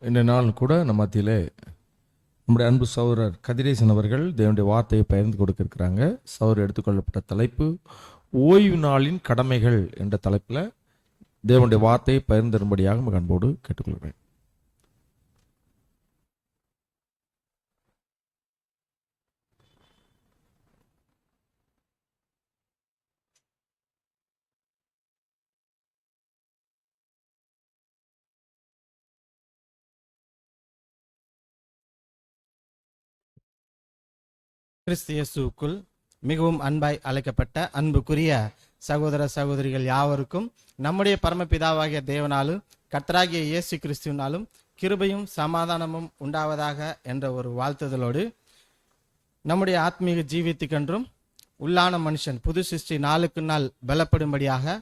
இந்த நாள் கூட நம்ம மத்தியிலே நம்முடைய அன்பு சகோதரர் கதிரேசன் அவர்கள் தேவனுடைய வார்த்தையை பகிர்ந்து கொடுக்கிருக்கிறாங்க. சகோதரர் எடுத்துக்கொள்ளப்பட்ட தலைப்பு ஓய்வு நாளின் கடமைகள் என்ற தலைப்பில் தேவனுடைய வார்த்தையை பகிர்ந்தரும்படியாக அன்போடு கேட்டுக்கொள்கிறேன். கிறிஸ்து இயேசுவுக்குள் மிகவும் அன்பாய் அழைக்கப்பட்ட அன்புக்குரிய சகோதர சகோதரிகள் யாவருக்கும் நம்முடைய பரமபிதாவாகிய தேவனாலும் கர்த்தராகிய இயேசு கிறிஸ்துவினாலும் கிருபையும் சமாதானமும் உண்டாவதாக என்ற ஒரு வாழ்த்துதலோடு நம்முடைய ஆத்மீக ஜீவித்துக்கென்றும் உள்ளான மனுஷன் புது சிருஷ்டி நாளுக்கு நாள் பலப்படும்படியாக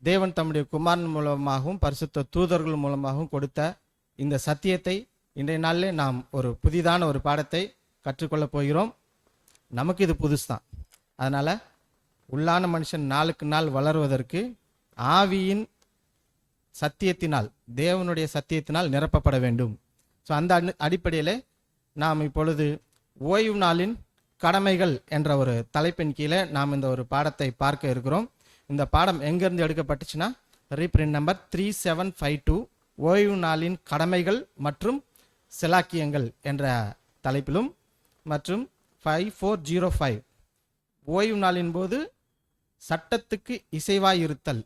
தேவன் தம்முடைய குமாரன் மூலமாகவும் பரிசுத்த தூதர்கள் மூலமாகவும் கொடுத்த இந்த சத்தியத்தை இன்றைய நாளிலே நாம் ஒரு புதிதான ஒரு பாடத்தை கற்றுக்கொள்ளப் போகிறோம். நமக்கு இது புதுசு தான். அதனால் உள்ளான மனுஷன் நாளுக்கு நாள் வளருவதற்கு ஆவியின் சத்தியத்தினால், தேவனுடைய சத்தியத்தினால் நிரப்பப்பட வேண்டும். ஸோ அந்த அடிப்படையில் நாம் இப்பொழுது ஓய்வு நாளின் கடமைகள் என்ற ஒரு தலைப்பின் கீழே நாம் இந்த ஒரு பாடத்தை பார்க்க இருக்கிறோம். இந்த பாடம் எங்கேருந்து எடுக்கப்பட்டுச்சுன்னா ரீப்ரிண்ட் நம்பர் 3752 ஓய்வு நாளின் கடமைகள் மற்றும் சிலாக்கியங்கள் என்ற தலைப்பிலும் மற்றும் 5405 ஓய்வு நாளின் போது சட்டத்துக்கு இசைவாயிருத்தல்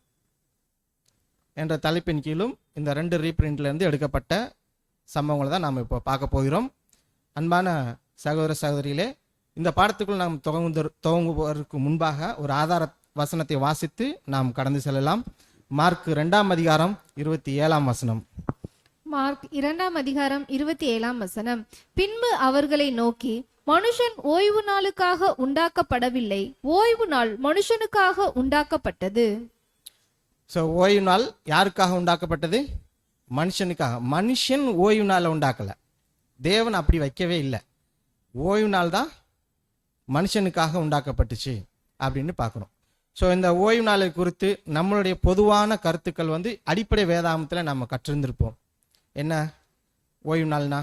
என்ற தலைப்பின் கீழும் இந்த 2 ரீப்ரிண்ட்லேருந்து எடுக்கப்பட்ட சம்பவங்களை தான் நாம் இப்போ பார்க்க போகிறோம். அன்பான சகோதர சகோதரிகளே, இந்த பாடத்துக்குள் நாம் துவங்குவதற்கு முன்பாக ஒரு ஆதார வசனத்தை வாசித்து நாம் கடந்து செல்லலாம். மார்க் 2ஆம் அதிகாரம் 27ஆம் வசனம். மார்க் 2ஆம் அதிகாரம் 27ஆம் வசனம். பின்பு அவர்களை நோக்கி, மனுஷன் ஓய்வு நாளுக்காக உண்டாக்கப்படவில்லை, ஓய்வு நாள் மனுஷனுக்காக உண்டாக்கப்பட்டது. ஸோ ஓய்வு நாள் யாருக்காக உண்டாக்கப்பட்டது? மனுஷனுக்காக. மனுஷன் ஓய்வு நாளை உண்டாக்கலை, தேவன் அப்படி வைக்கவே இல்லை. ஓய்வு நாள் தான் மனுஷனுக்காக உண்டாக்கப்பட்டுச்சு அப்படின்னு பார்க்குறோம். ஸோ இந்த ஓய்வு நாளை குறித்து நம்மளுடைய பொதுவான கருத்துக்கள் அடிப்படை வேதாகமத்தில் நம்ம கற்றிருந்திருப்போம். என்ன ஓய்வு நாள்னா?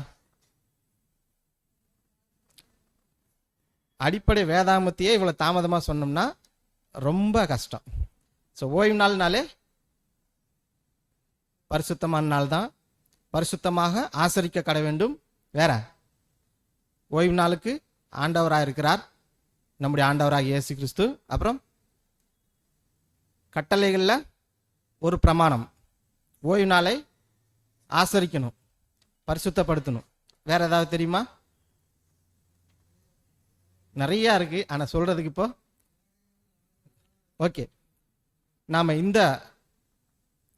அடிப்படை வேதாகமத்தையே இவ்வளோ தாமதமாக சொன்னோம்னா ரொம்ப கஷ்டம். ஸோ ஓய்வு நாள்னாலே பரிசுத்தமான நாள் தான், பரிசுத்தமாக ஆசரிக்க கட வேண்டும். வேற ஓய்வு நாளுக்கு ஆண்டவராக இருக்கிறார் நம்முடைய ஆண்டவராக இயேசு கிறிஸ்து. அப்புறம் கட்டளைகளில் ஒரு பிரமாணம், ஓய்வு நாளை ஆசரிக்கணும், பரிசுத்தப்படுத்தணும். வேற ஏதாவது தெரியுமா? நிறையா இருக்கு, ஆனால் சொல்றதுக்கு இப்போ ஓகே. நாம்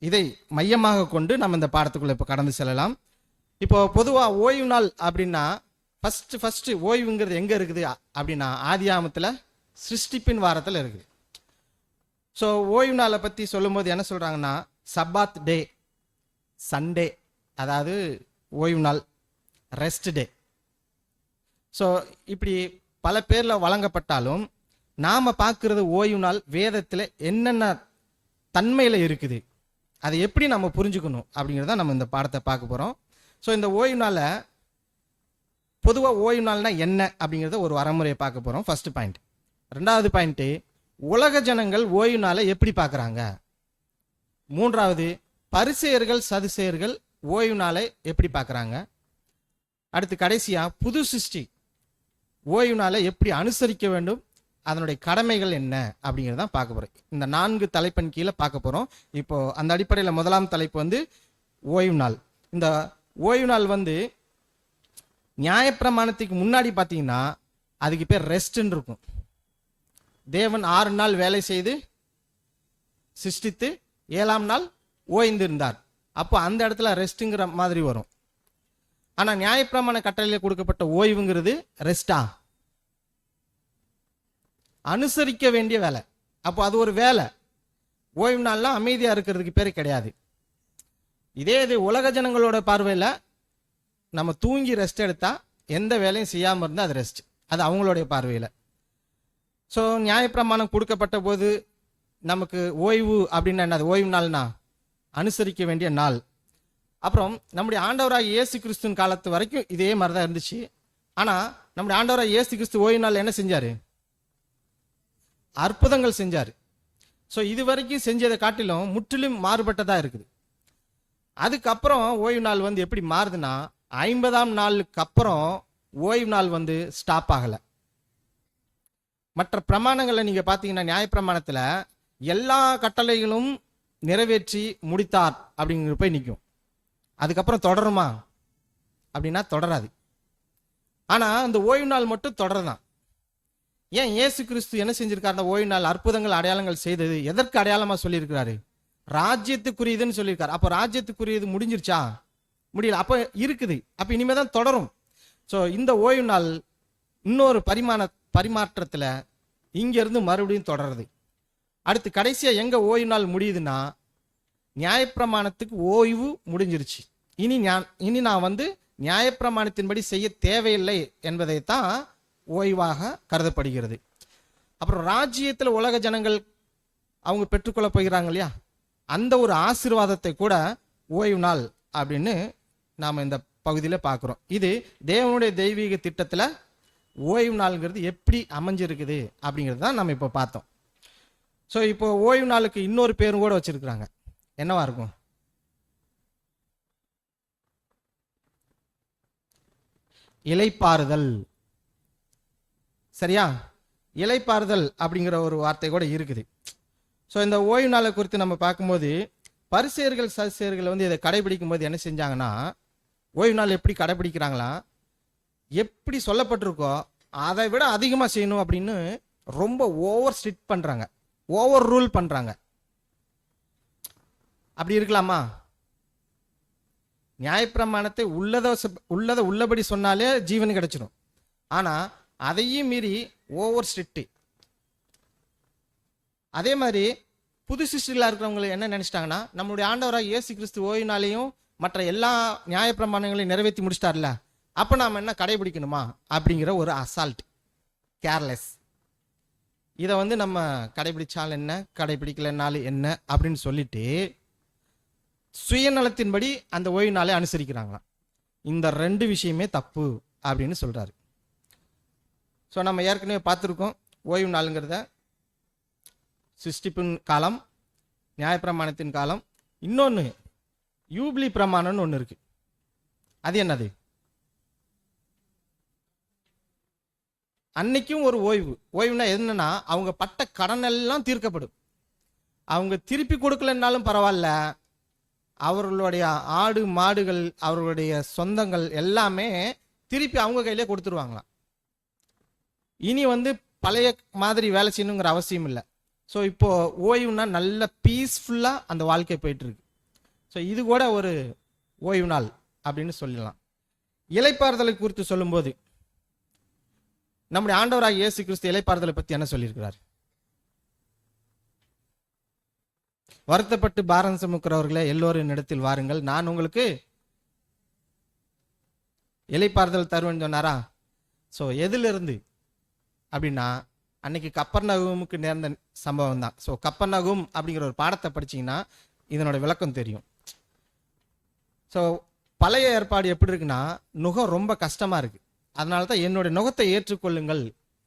இதை மையமாக கொண்டு நம்ம இந்த பாடத்துக்குள்ள இப்போ கடந்து செல்லலாம். இப்போ பொதுவாக ஓய்வு நாள் அப்படின்னா ஃபர்ஸ்ட் ஓய்வுங்கிறது எங்கே இருக்குது அப்படின்னா ஆதியாகமத்தில் சிருஷ்டிப்பின் வாரத்தில் இருக்குது. ஸோ ஓய்வு நாளை பற்றி சொல்லும்போது என்ன சொல்கிறாங்கன்னா சப்பாத் டே, சண்டே, அதாவது ஓய்வு நாள், ரெஸ்ட் டே. ஸோ இப்படி பல பேரில் வழங்கப்பட்டாலும் நாம் பார்க்குறது ஓய்வு நாள் வேதத்தில் என்னென்ன தன்மையில் இருக்குது, அதை எப்படி நம்ம புரிஞ்சுக்கணும் அப்படிங்கிறத நம்ம இந்த பாடத்தை பார்க்க போகிறோம். ஸோ இந்த ஓய்வு நாளை பொதுவாக ஓய்வு நாள்னா என்ன அப்படிங்கிறத ஒரு வரமுறையை பார்க்க போகிறோம். First point. 2வது பாயிண்ட்டு, உலக ஜனங்கள் ஓய்வு நாளை எப்படி பார்க்குறாங்க. 3வது, பரிசேயர்கள் சதுசேயர்கள் ஓய்வு நாளை எப்படி பார்க்குறாங்க. அடுத்து கடைசியாக புது சிருஷ்டி ஓய்வு நாளை எப்படி அனுசரிக்க வேண்டும், அதனுடைய கடமைகள் என்ன அப்படிங்கிறதான் பார்க்க போகிறோம். இந்த 4 தலைப்பின் கீழே பார்க்க போகிறோம். இப்போ அந்த அடிப்படையில் முதலாம் தலைப்பு ஓய்வு நாள். இந்த ஓய்வு நாள் நியாயப்பிரமாணத்துக்கு முன்னாடி பார்த்தீங்கன்னா அதுக்கு பேர் ரெஸ்ட்ன்னு இருக்கும். தேவன் 6 நாள் வேலை செய்து சிருஷ்டித்து 7ஆம் நாள் ஓய்ந்திருந்தார். அப்போ அந்த இடத்துல ரெஸ்ட்டுங்கிற மாதிரி வரும். ஆனால் நியாயப்பிரமாண கட்டளையில் கொடுக்கப்பட்ட ஓய்வுங்கிறது ரெஸ்டா? அனுசரிக்க வேண்டிய வேலை. அப்போ அது ஒரு வேலை. ஓய்வு நாள்லாம் அமைதியாக இருக்கிறதுக்கு பேர் கிடையாது. இதே இது உலக ஜனங்களோட பார்வையில் நம்ம தூங்கி ரெஸ்ட் எடுத்தால், எந்த வேலையும் செய்யாமல் இருந்தால் அது ரெஸ்ட். அது அவங்களுடைய பார்வையில். ஸோ நியாயப்பிரமாணம் கொடுக்கப்பட்ட போது நமக்கு ஓய்வு அப்படின்னா என்னது? ஓய்வு நாள்னா அனுசரிக்க வேண்டிய நாள். அப்புறம் நம்முடைய ஆண்டவராக இயேசு கிறிஸ்துவின் காலத்து வரைக்கும் இதே மாதிரி தான் இருந்துச்சு. ஆனால் நம்முடைய ஆண்டவராக இயேசு கிறிஸ்து ஓய்வு நாள் என்ன செஞ்சார்? அற்புதங்கள் செஞ்சார். ஸோ இது வரைக்கும் செஞ்சதை காட்டிலும் முற்றிலும் மாறுபட்டதாக இருக்குது. அதுக்கப்புறம் ஓய்வு நாள் வந்து எப்படி மாறுதுன்னா, 50ஆம் நாளுக்கு அப்புறம் ஓய்வு நாள் வந்து ஸ்டாப் ஆகலை. மற்ற பிரமாணங்களை நீங்கள் பார்த்தீங்கன்னா, நியாயப்பிரமாணத்தில் எல்லா கட்டளைகளும் நிறைவேற்றி முடித்தார் அப்படிங்கிற போய் நிற்கும். அதுக்கப்புறம் தொடருமா அப்படின்னா தொடராது. ஆனால் அந்த ஓய்வு நாள் மட்டும் தொடருதான். ஏன் இயேசு கிறிஸ்து என்ன செஞ்சிருக்காரு? அந்த ஓய்வு நாள் அற்புதங்கள் அடையாளங்கள் செய்தது எதற்கு அடையாளமாக சொல்லியிருக்கிறாரு? ராஜ்யத்துக்குரியதுன்னு சொல்லியிருக்காரு. அப்போ ராஜ்யத்துக்குரியது முடிஞ்சிருச்சா? முடியல. அப்போ இருக்குது. அப்போ இனிமே தான் தொடரும். ஸோ இந்த ஓய்வு நாள் இன்னொரு பரிமாற்றத்தில் இங்கேருந்து மறுபடியும் தொடருது. அடுத்து கடைசியாக எங்கே ஓய்வு நாள் முடியுதுன்னா, நியாயப்பிரமாணத்துக்கு ஓய்வு முடிஞ்சிருச்சு. இனி நான் வந்து நியாயப்பிரமாணத்தின்படி செய்ய தேவையில்லை என்பதைத்தான் ஓய்வாக கருதப்படுகிறது. அப்புறம் ராஜ்யத்தில் உலக ஜனங்கள் அவங்க பெற்றுக்கொள்ள போகிறாங்க இல்லையா, அந்த ஒரு ஆசீர்வாதத்தை கூட ஓய்வு நாள் அப்படின்னு நாம் இந்த பகுதியில் பார்க்குறோம். இது தேவனுடைய தெய்வீக திட்டத்தில் ஓய்வு நாளுங்கிறது எப்படி அமைஞ்சிருக்குது அப்படிங்கிறது தான் நம்ம இப்போ பார்த்தோம். ஸோ இப்போ ஓய்வு நாளுக்கு இன்னொரு பேரும் கூட வச்சிருக்கிறாங்க. என்னவா இருக்கும்? இளைப்பாறுதல். சரியா? இளைப்பாறுதல் அப்படிங்கிற ஒரு வார்த்தை கூட இருக்குது. ஸோ இந்த ஓய்வு நாளை குறித்து நம்ம பார்க்கும்போது, பரிசேயர்கள் சதுசேயர்கள் வந்து இதை கடைபிடிக்கும் போது என்ன செஞ்சாங்கன்னா, ஓய்வு நாள் எப்படி கடைபிடிக்கிறாங்களா, எப்படி சொல்லப்பட்டிருக்கோ அதை விட அதிகமாக செய்யணும் அப்படின்னு ரொம்ப ஓவர் ஸ்ட்ரிக்ட் பண்ணுறாங்க, ஓவர் ரூல் பண்ணுறாங்க. அப்படி இருக்கலாமா? நியாயப்பிரமாணத்தை உள்ளதை உள்ளபடி சொன்னாலே ஜீவன் கிடைச்சிடும். ஆனால் அதையும் மீறி ஓவர் ஸ்ட்ரிக்ட். அதே மாதிரி புது சிருஷ்டிகளாக இருக்கிறவங்க என்ன நினைச்சிட்டாங்கன்னா, நம்மளுடைய ஆண்டவராக இயேசு கிறிஸ்து ஓய்வு நாளையும் மற்ற எல்லா நியாயப்பிரமாணங்களையும் நிறைவேற்றி முடிச்சிட்டார்ல, அப்போ நாம் என்ன கடைபிடிக்கணுமா அப்படிங்கிற ஒரு அசால்ட், கேர்லெஸ். இதை வந்து நம்ம கடைபிடிச்சாலும் என்ன, கடைபிடிக்கலனாலும் என்ன அப்படின்னு சொல்லிட்டு சுயநலத்தின்படி அந்த ஓய்வு நாளை அனுசரிக்கிறாங்களாம். இந்த ரெண்டு விஷயமே தப்பு அப்படின்னு சொல்றாரு. ஸோ நம்ம ஏற்கனவே பார்த்துருக்கோம், ஓய்வு நாளுங்கிறத சிருஷ்டிப்பின் காலம், நியாயப்பிரமாணத்தின் காலம், இன்னொன்று யூபிலி பிரமாணம்னு ஒன்று இருக்கு. அது என்னது? அன்னைக்கும் ஒரு ஓய்வு. ஓய்வுனா என்னன்னா, அவங்க பட்ட கடன் எல்லாம் தீர்க்கப்படும். அவங்க திருப்பி கொடுக்கலன்னாலும் பரவாயில்ல, அவர்களுடைய ஆடு மாடுகள் அவர்களுடைய சொந்தங்கள் எல்லாமே திருப்பி அவங்க கையிலே கொடுத்துருவாங்களாம். இனி வந்து பழைய மாதிரி வேலை செய்யணுங்கிற அவசியம் இல்லை. ஸோ இப்போ ஓய்வுனா நல்ல பீஸ்ஃபுல்லாக அந்த வாழ்க்கை போயிட்டு இருக்கு. ஸோ இது கூட ஒரு ஓய்வு நாள் அப்படின்னு சொல்லலாம். இளைப்பாறுதலை குறித்து சொல்லும்போது நம்முடைய ஆண்டவராக இயேசு கிறிஸ்து இளைப்பாறுதலை பற்றி என்ன சொல்லியிருக்கிறார்? வருத்தப்பட்டு பாரம் சுமக்கிறவர்களே எல்லோரும் என்னிடத்தில் வாருங்கள், நான் உங்களுக்கு இளைப்பாறுதல் தருவேன்னு சொன்னாரா? ஸோ எதிலிருந்து அப்படின்னா, அன்னைக்கு கப்பர்நகூமுக்கு நேர்ந்த சம்பவம் தான். ஸோ கப்பர்நகூம் அப்படிங்கிற ஒரு பாடத்தை படிச்சீங்கன்னா இதனோட விளக்கம் தெரியும். ஸோ பழைய ஏற்பாடு எப்படி இருக்குன்னா, நுகம் ரொம்ப கஷ்டமா இருக்கு. அதனால தான் என்னுடைய நுகத்தை ஏற்றுக்கொள்ளுங்கள்,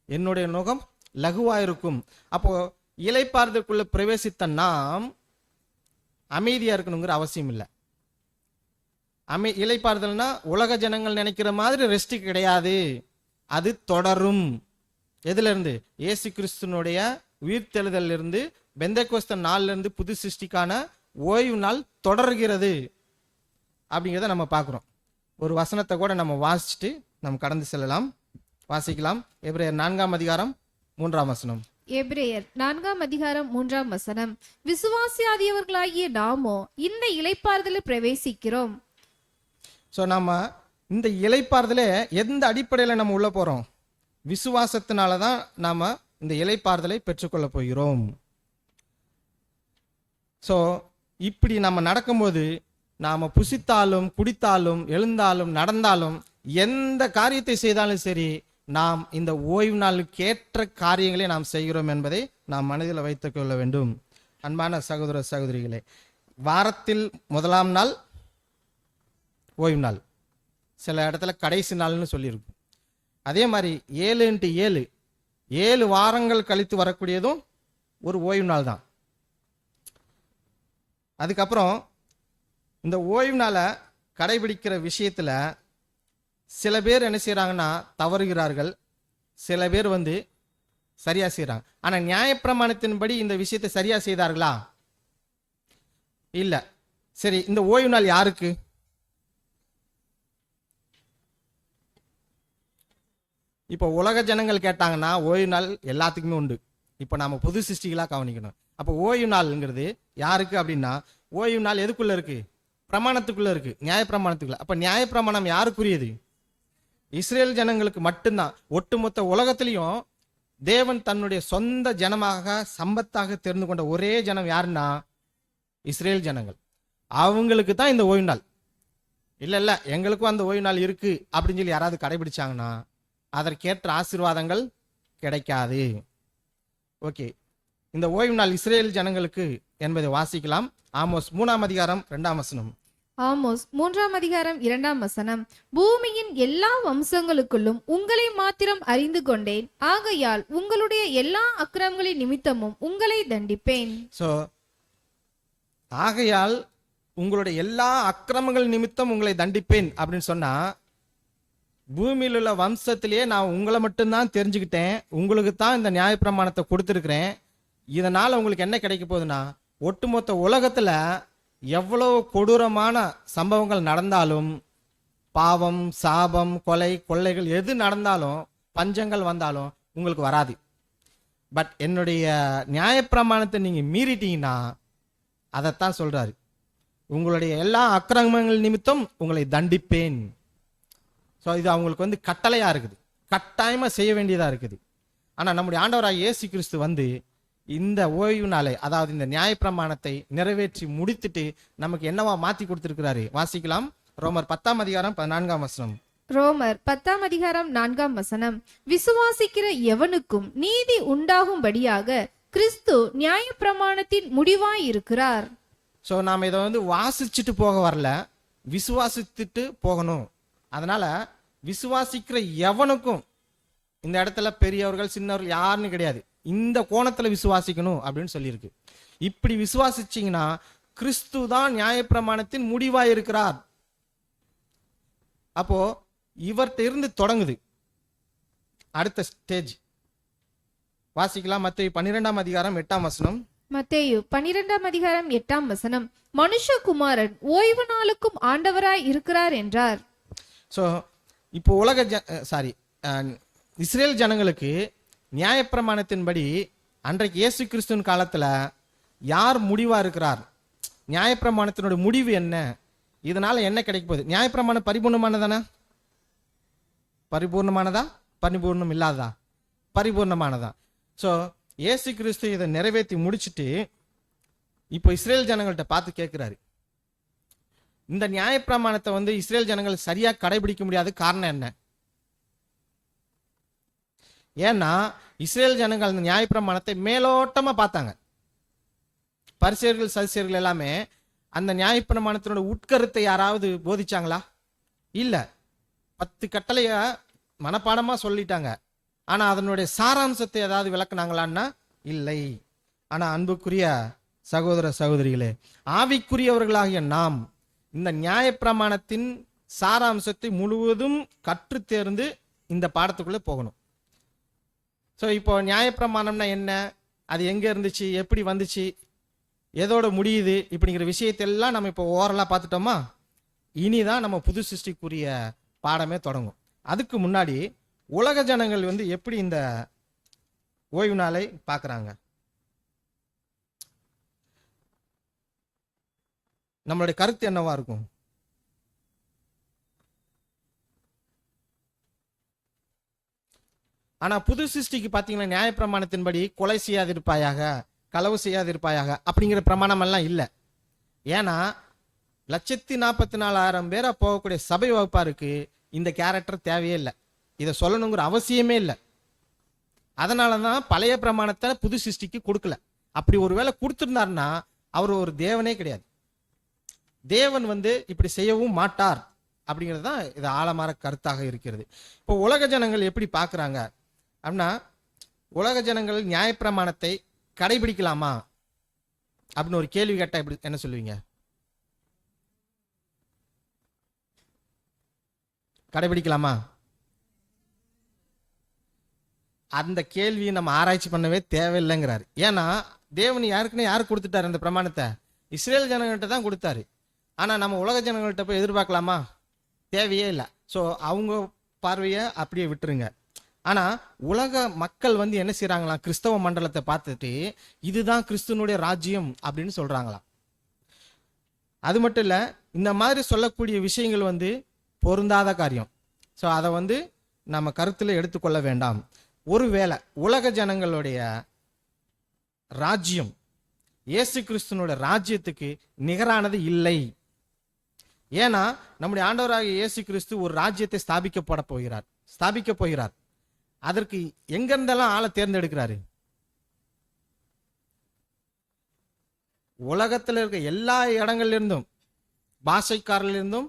என்னுடைய நுகம் லகுவா இருக்கும். அப்போ இளைப்பாறுதலுக்குள்ள பிரவேசித்த நாம் அமைதியா இருக்கணுங்கிற அவசியம் இல்லை. இளைப்பாறுதல்னா உலக ஜனங்கள் நினைக்கிற மாதிரி ரெஸ்ட் கிடையாது, அது தொடரும். எதுல இருந்து? இயேசு கிறிஸ்துனுடைய உயிர்த்தெழுதல் இருந்து பெந்தெகோஸ்தே நாள்ல இருந்து புது சிருஷ்டிக்கான ஓய்வு நாள் தொடர்கிறது அப்படிங்கிறத நம்ம பார்க்குறோம். ஒரு வசனத்தை கூட நம்ம வாசிச்சுட்டு நம்ம கடந்து செல்லலாம். வாசிக்கலாம். எபிரேயர் 4ஆம் அதிகாரம் 3ஆம் வசனம். எபிரேயர் 4ஆம் அதிகாரம் 3ஆம் வசனம். விசுவாசியாதியவர்களாகிய நாமோ இந்த இளைப்பாறுதலில் பிரவேசிக்கிறோம். ஸோ நம்ம இந்த இளைப்பாறுதலே எந்த அடிப்படையில் நம்ம உள்ள போறோம்? விசுவாசத்தினால தான் நாம இந்த இளைப்பாறுதலை பெற்றுக்கொள்ள போகிறோம். ஸோ இப்படி நம்ம நடக்கும்போது நாம புசித்தாலும் குடித்தாலும் எழுந்தாலும் நடந்தாலும் எந்த காரியத்தை செய்தாலும் சரி, நாம் இந்த ஓய்வு நாளுக்கு ஏற்ற காரியங்களை நாம் செய்கிறோம் என்பதை நாம் மனதில் வைத்துக் கொள்ள வேண்டும். அன்பான சகோதர சகோதரிகளே, வாரத்தில் முதலாம் நாள் ஓய்வு நாள், சில இடத்துல கடைசி நாள்னு சொல்லியிருக்கு. அதே மாதிரி 7x7 7 வாரங்கள் கழித்து வரக்கூடியதும் ஒரு ஓய்வு நாள் தான். அதுக்கப்புறம் இந்த ஓய்வு நாளை கடைபிடிக்கிற விஷயத்துல சில பேர் என்ன செய்றாங்கன்னா தவறுகிறார்கள், சில பேர் சரியா செய்றாங்க. ஆனா நியாயப்பிரமாணத்தின்படி இந்த விஷயத்தை சரியா செய்தார்களா? இல்ல. சரி, இந்த ஓய்வு நாள் யாருக்கு? இப்போ உலக ஜனங்கள் கேட்டாங்கன்னா ஓய்வு நாள் எல்லாத்துக்குமே உண்டு. இப்போ நாம புது சிருஷ்டிகளா கவனிக்கணும். அப்போ ஓய்வு நாள்ங்கிறது யாருக்கு அப்படின்னா, ஓய்வு நாள் எதுக்குள்ள இருக்கு? பிரமாணத்துக்குள்ள இருக்கு, நியாயப்பிரமாணத்துக்குள்ள. அப்ப நியாயப்பிரமாணம் யாருக்குரியது? இஸ்ரேல் ஜனங்களுக்கு மட்டும்தான். ஒட்டுமொத்த உலகத்திலையும் தேவன் தன்னுடைய சொந்த ஜனமாக சம்பத்தாக தெரிந்து கொண்ட ஒரே ஜனம் யாருன்னா இஸ்ரேல் ஜனங்கள். அவங்களுக்கு தான் இந்த ஓய்வு நாள். இல்ல எங்களுக்கும் அந்த ஓய்வு நாள் இருக்கு அப்படின்னு சொல்லி யாராவது கடைபிடிச்சாங்கன்னா அதற்கேற்ற ஆசீர்வாதங்கள் கிடைக்காது. ஓகே, இந்த ஓய்வு நாள் இஸ்ரேல் ஜனங்களுக்கு என்பதை வாசிக்கலாம். ஆமோஸ் 3:2. ஆமோஸ் 3:2. பூமியின் எல்லா வம்சங்களுக்குள்ளும் உங்களை மாத்திரம் அறிந்து கொண்டேன், ஆகையால் உங்களுடைய எல்லா அக்கிரமங்களின் நிமித்தமும் உங்களை தண்டிப்பேன். சோ ஆகையால் உங்களுடைய எல்லா அக்கிரமங்கள் நிமித்தம் உங்களை தண்டிப்பேன் அப்படின்னு சொன்னா, பூமியில் உள்ள வம்சத்திலேயே நான் உங்களை மட்டும்தான் தெரிஞ்சுக்கிட்டேன், உங்களுக்கு தான் இந்த நியாயப்பிரமாணத்தை கொடுத்துருக்கிறேன். இதனால உங்களுக்கு என்ன கிடைக்க போகுதுன்னா, ஒட்டுமொத்த உலகத்துல எவ்வளவு கொடூரமான சம்பவங்கள் நடந்தாலும், பாவம், சாபம், கொலை, கொள்ளைகள் எது நடந்தாலும், பஞ்சங்கள் வந்தாலும் உங்களுக்கு வராது. பட் என்னுடைய நியாயப்பிரமாணத்தை நீங்க மீறிட்டீங்கன்னா அதைத்தான் சொல்றாரு, உங்களுடைய எல்லா அக்கிரமங்கள் நிமித்தம் உங்களை தண்டிப்பேன். ஸோ இது அவங்களுக்கு கட்டளையா இருக்குது, கட்டாயமா செய்ய வேண்டியதா இருக்குது. ஆனா நம்முடைய ஆண்டவராக இயேசு கிறிஸ்து இந்த ஓய்வு நாளை, அதாவது இந்த நியாயப்பிரமாணத்தை நிறைவேற்றி முடித்துட்டு நமக்கு என்னவா மாத்தி கொடுத்திருக்கிறாரு. வாசிக்கலாம். ரோமர் 10:14. ரோமர் 10:4. விசுவாசிக்கிற எவனுக்கும் நீதி உண்டாகும்படியாக கிறிஸ்து நியாயப்பிரமாணத்தின் முடிவாய் இருக்கிறார். ஸோ நாம் இதை வாசிச்சுட்டு போக வரல, விசுவாசித்துட்டு போகணும். அதனால விசுவாசிக்கிற எவனுக்கும், இந்த இடத்துல பெரியவர்கள் சின்னவர்கள் யாருன்னு கிடையாது, இந்த கோணத்துல விசுவாசிக்கணும் அப்படின்னு சொல்லியிருக்கு. இப்படி விசுவாசிச்சீங்கன்னா கிறிஸ்து தான் நியாயப்பிரமாணத்தின் முடிவாய் இருக்கிறார். அப்போ இவர்கிட்ட இருந்து தொடங்குது அடுத்த ஸ்டேஜ். வாசிக்கலாம். மத்தேயு 12:8. மத்தேயு 12:8. மனுஷகுமாரன் ஓய்வு நாளுக்கும் ஆண்டவராய் இருக்கிறார் என்றார். ஸோ இப்போ இஸ்ரேல் ஜனங்களுக்கு நியாயப்பிரமாணத்தின்படி அன்றைக்கு இயேசு கிறிஸ்துவின் காலத்துல யார் முடிவா இருக்கிறார், நியாயப்பிரமாணத்தினுடைய முடிவு என்ன, இதனால என்ன கிடைக்க போகுது? நியாயப்பிரமாணம் பரிபூர்ணமானதானா? பரிபூர்ணமானதா? பரிபூர்ணம் இல்லாததா? பரிபூர்ணமானதா. ஸோ இயேசு கிறிஸ்து இதை நிறைவேற்றி முடிச்சுட்டு இப்போ இஸ்ரேல் ஜனங்கள்கிட்ட பார்த்து கேட்கிறாரு, இந்த நியாயப்பிரமாணத்தை இஸ்ரேல் ஜனங்கள் சரியா கடைபிடிக்க முடியாது, காரணம் என்ன? ஏன்னா இஸ்ரேல் ஜனங்கள் அந்த நியாயப்பிரமாணத்தை மேலோட்டமா பார்த்தாங்க. பரிசேயர்கள் சதுசேயர்கள் எல்லாமே அந்த நியாயப்பிரமாணத்தினோட உட்கருத்தை யாராவது போதிச்சாங்களா? இல்ல. 10 கட்டளைய மனப்பாடமா சொல்லிட்டாங்க, ஆனா அதனுடைய சாராம்சத்தை ஏதாவது விளக்குனாங்களான்னா இல்லை. ஆனா அன்புக்குரிய சகோதர சகோதரிகளே, ஆவிக்குரியவர்களாகிய நாம் இந்த நியாயப்பிரமாணத்தின் சாராம்சத்தை முழுவதும் கற்று தேர்ந்து இந்த பாடத்துக்குள்ள போகணும். ஸோ இப்போ நியாயப்பிரமாணம்னா என்ன, அது எங்க இருந்துச்சு, எப்படி வந்துச்சு, எதோட முடியுது, இப்படிங்கிற விஷயத்தெல்லாம் நம்ம இப்போ ஓரலா பார்த்துட்டோமா? இனிதான் நம்ம புது சிருஷ்டிக்குரிய பாடமே தொடங்கும். அதுக்கு முன்னாடி உலக ஜனங்கள் எப்படி இந்த ஓய்வு நாளை பார்க்கறாங்க? நம்மளுடைய கருத்து என்னவா இருக்கும்? ஆனா புது சிருஷ்டிக்கு பாத்தீங்கன்னா நியாயப்பிரமாணத்தின்படி கொலை செய்யாதிருப்பாயாக, களவு செய்யாதிருப்பாயாக அப்படிங்கிற பிரமாணம் எல்லாம் இல்லை. ஏன்னா 144,000 பேரா போகக்கூடிய சபை வகுப்பாருக்கு இந்த கேரக்டர் தேவையே இல்லை, இதை சொல்லணுங்கிற அவசியமே இல்லை. அதனாலதான் பழைய பிரமாணத்தை புது சிருஷ்டிக்கு கொடுக்கல. அப்படி ஒருவேளை கொடுத்திருந்தாருன்னா அவர் ஒரு தேவனே கிடையாது. தேவன் இப்படி செய்யவும் மாட்டார் அப்படிங்கிறது தான் இது ஆழமான கருத்தாக இருக்கிறது. இப்போ உலக ஜனங்கள் எப்படி பார்க்குறாங்க அப்படின்னா, உலக ஜனங்கள் நியாயப்பிரமாணத்தை கடைபிடிக்கலாமா அப்படின்னு ஒரு கேள்வி கேட்டால் எப்படி என்ன சொல்லுவீங்க? கடைபிடிக்கலாமா? அந்த கேள்வியை நம்ம ஆராய்ச்சி பண்ணவே தேவையில்லைங்கிறாரு. ஏன்னா தேவன் யாருக்கு கொடுத்துட்டாரு அந்த பிரமாணத்தை? இஸ்ரேல் ஜனங்கள்கிட்ட தான் கொடுத்தாரு. ஆனால் நம்ம உலக ஜனங்கள்கிட்ட போய் எதிர்பார்க்கலாமா? தேவையே இல்லை. ஸோ அவங்க பார்வையை அப்படியே விட்டுருங்க. ஆனால் உலக மக்கள் என்ன செய்கிறாங்களாம், கிறிஸ்தவ மண்டலத்தை பார்த்துட்டு இதுதான் கிறிஸ்துவனுடைய ராஜ்யம் அப்படின்னு சொல்கிறாங்களாம். அது மட்டும் இல்லை, இந்த மாதிரி சொல்லக்கூடிய விஷயங்கள் பொருந்தாத காரியம். ஸோ அதை நம்ம கருத்தில் எடுத்துக்கொள்ள வேண்டாம். ஒருவேளை உலக ஜனங்களுடைய ராஜ்யம் இயேசு கிறிஸ்துவனுடைய ராஜ்யத்துக்கு நிகரானது இல்லை. ஏன்னா நம்முடைய ஆண்டவராகிய இயேசு கிறிஸ்து ஒரு ராஜ்யத்தை ஸ்தாபிக்க போகிறார். அதற்கு எங்கிருந்தெல்லாம் ஆளை தேர்ந்தெடுக்கிறாரு? உலகத்தில் இருக்க எல்லா இடங்கள்லிருந்தும், பாஷைக்காரிலிருந்தும்,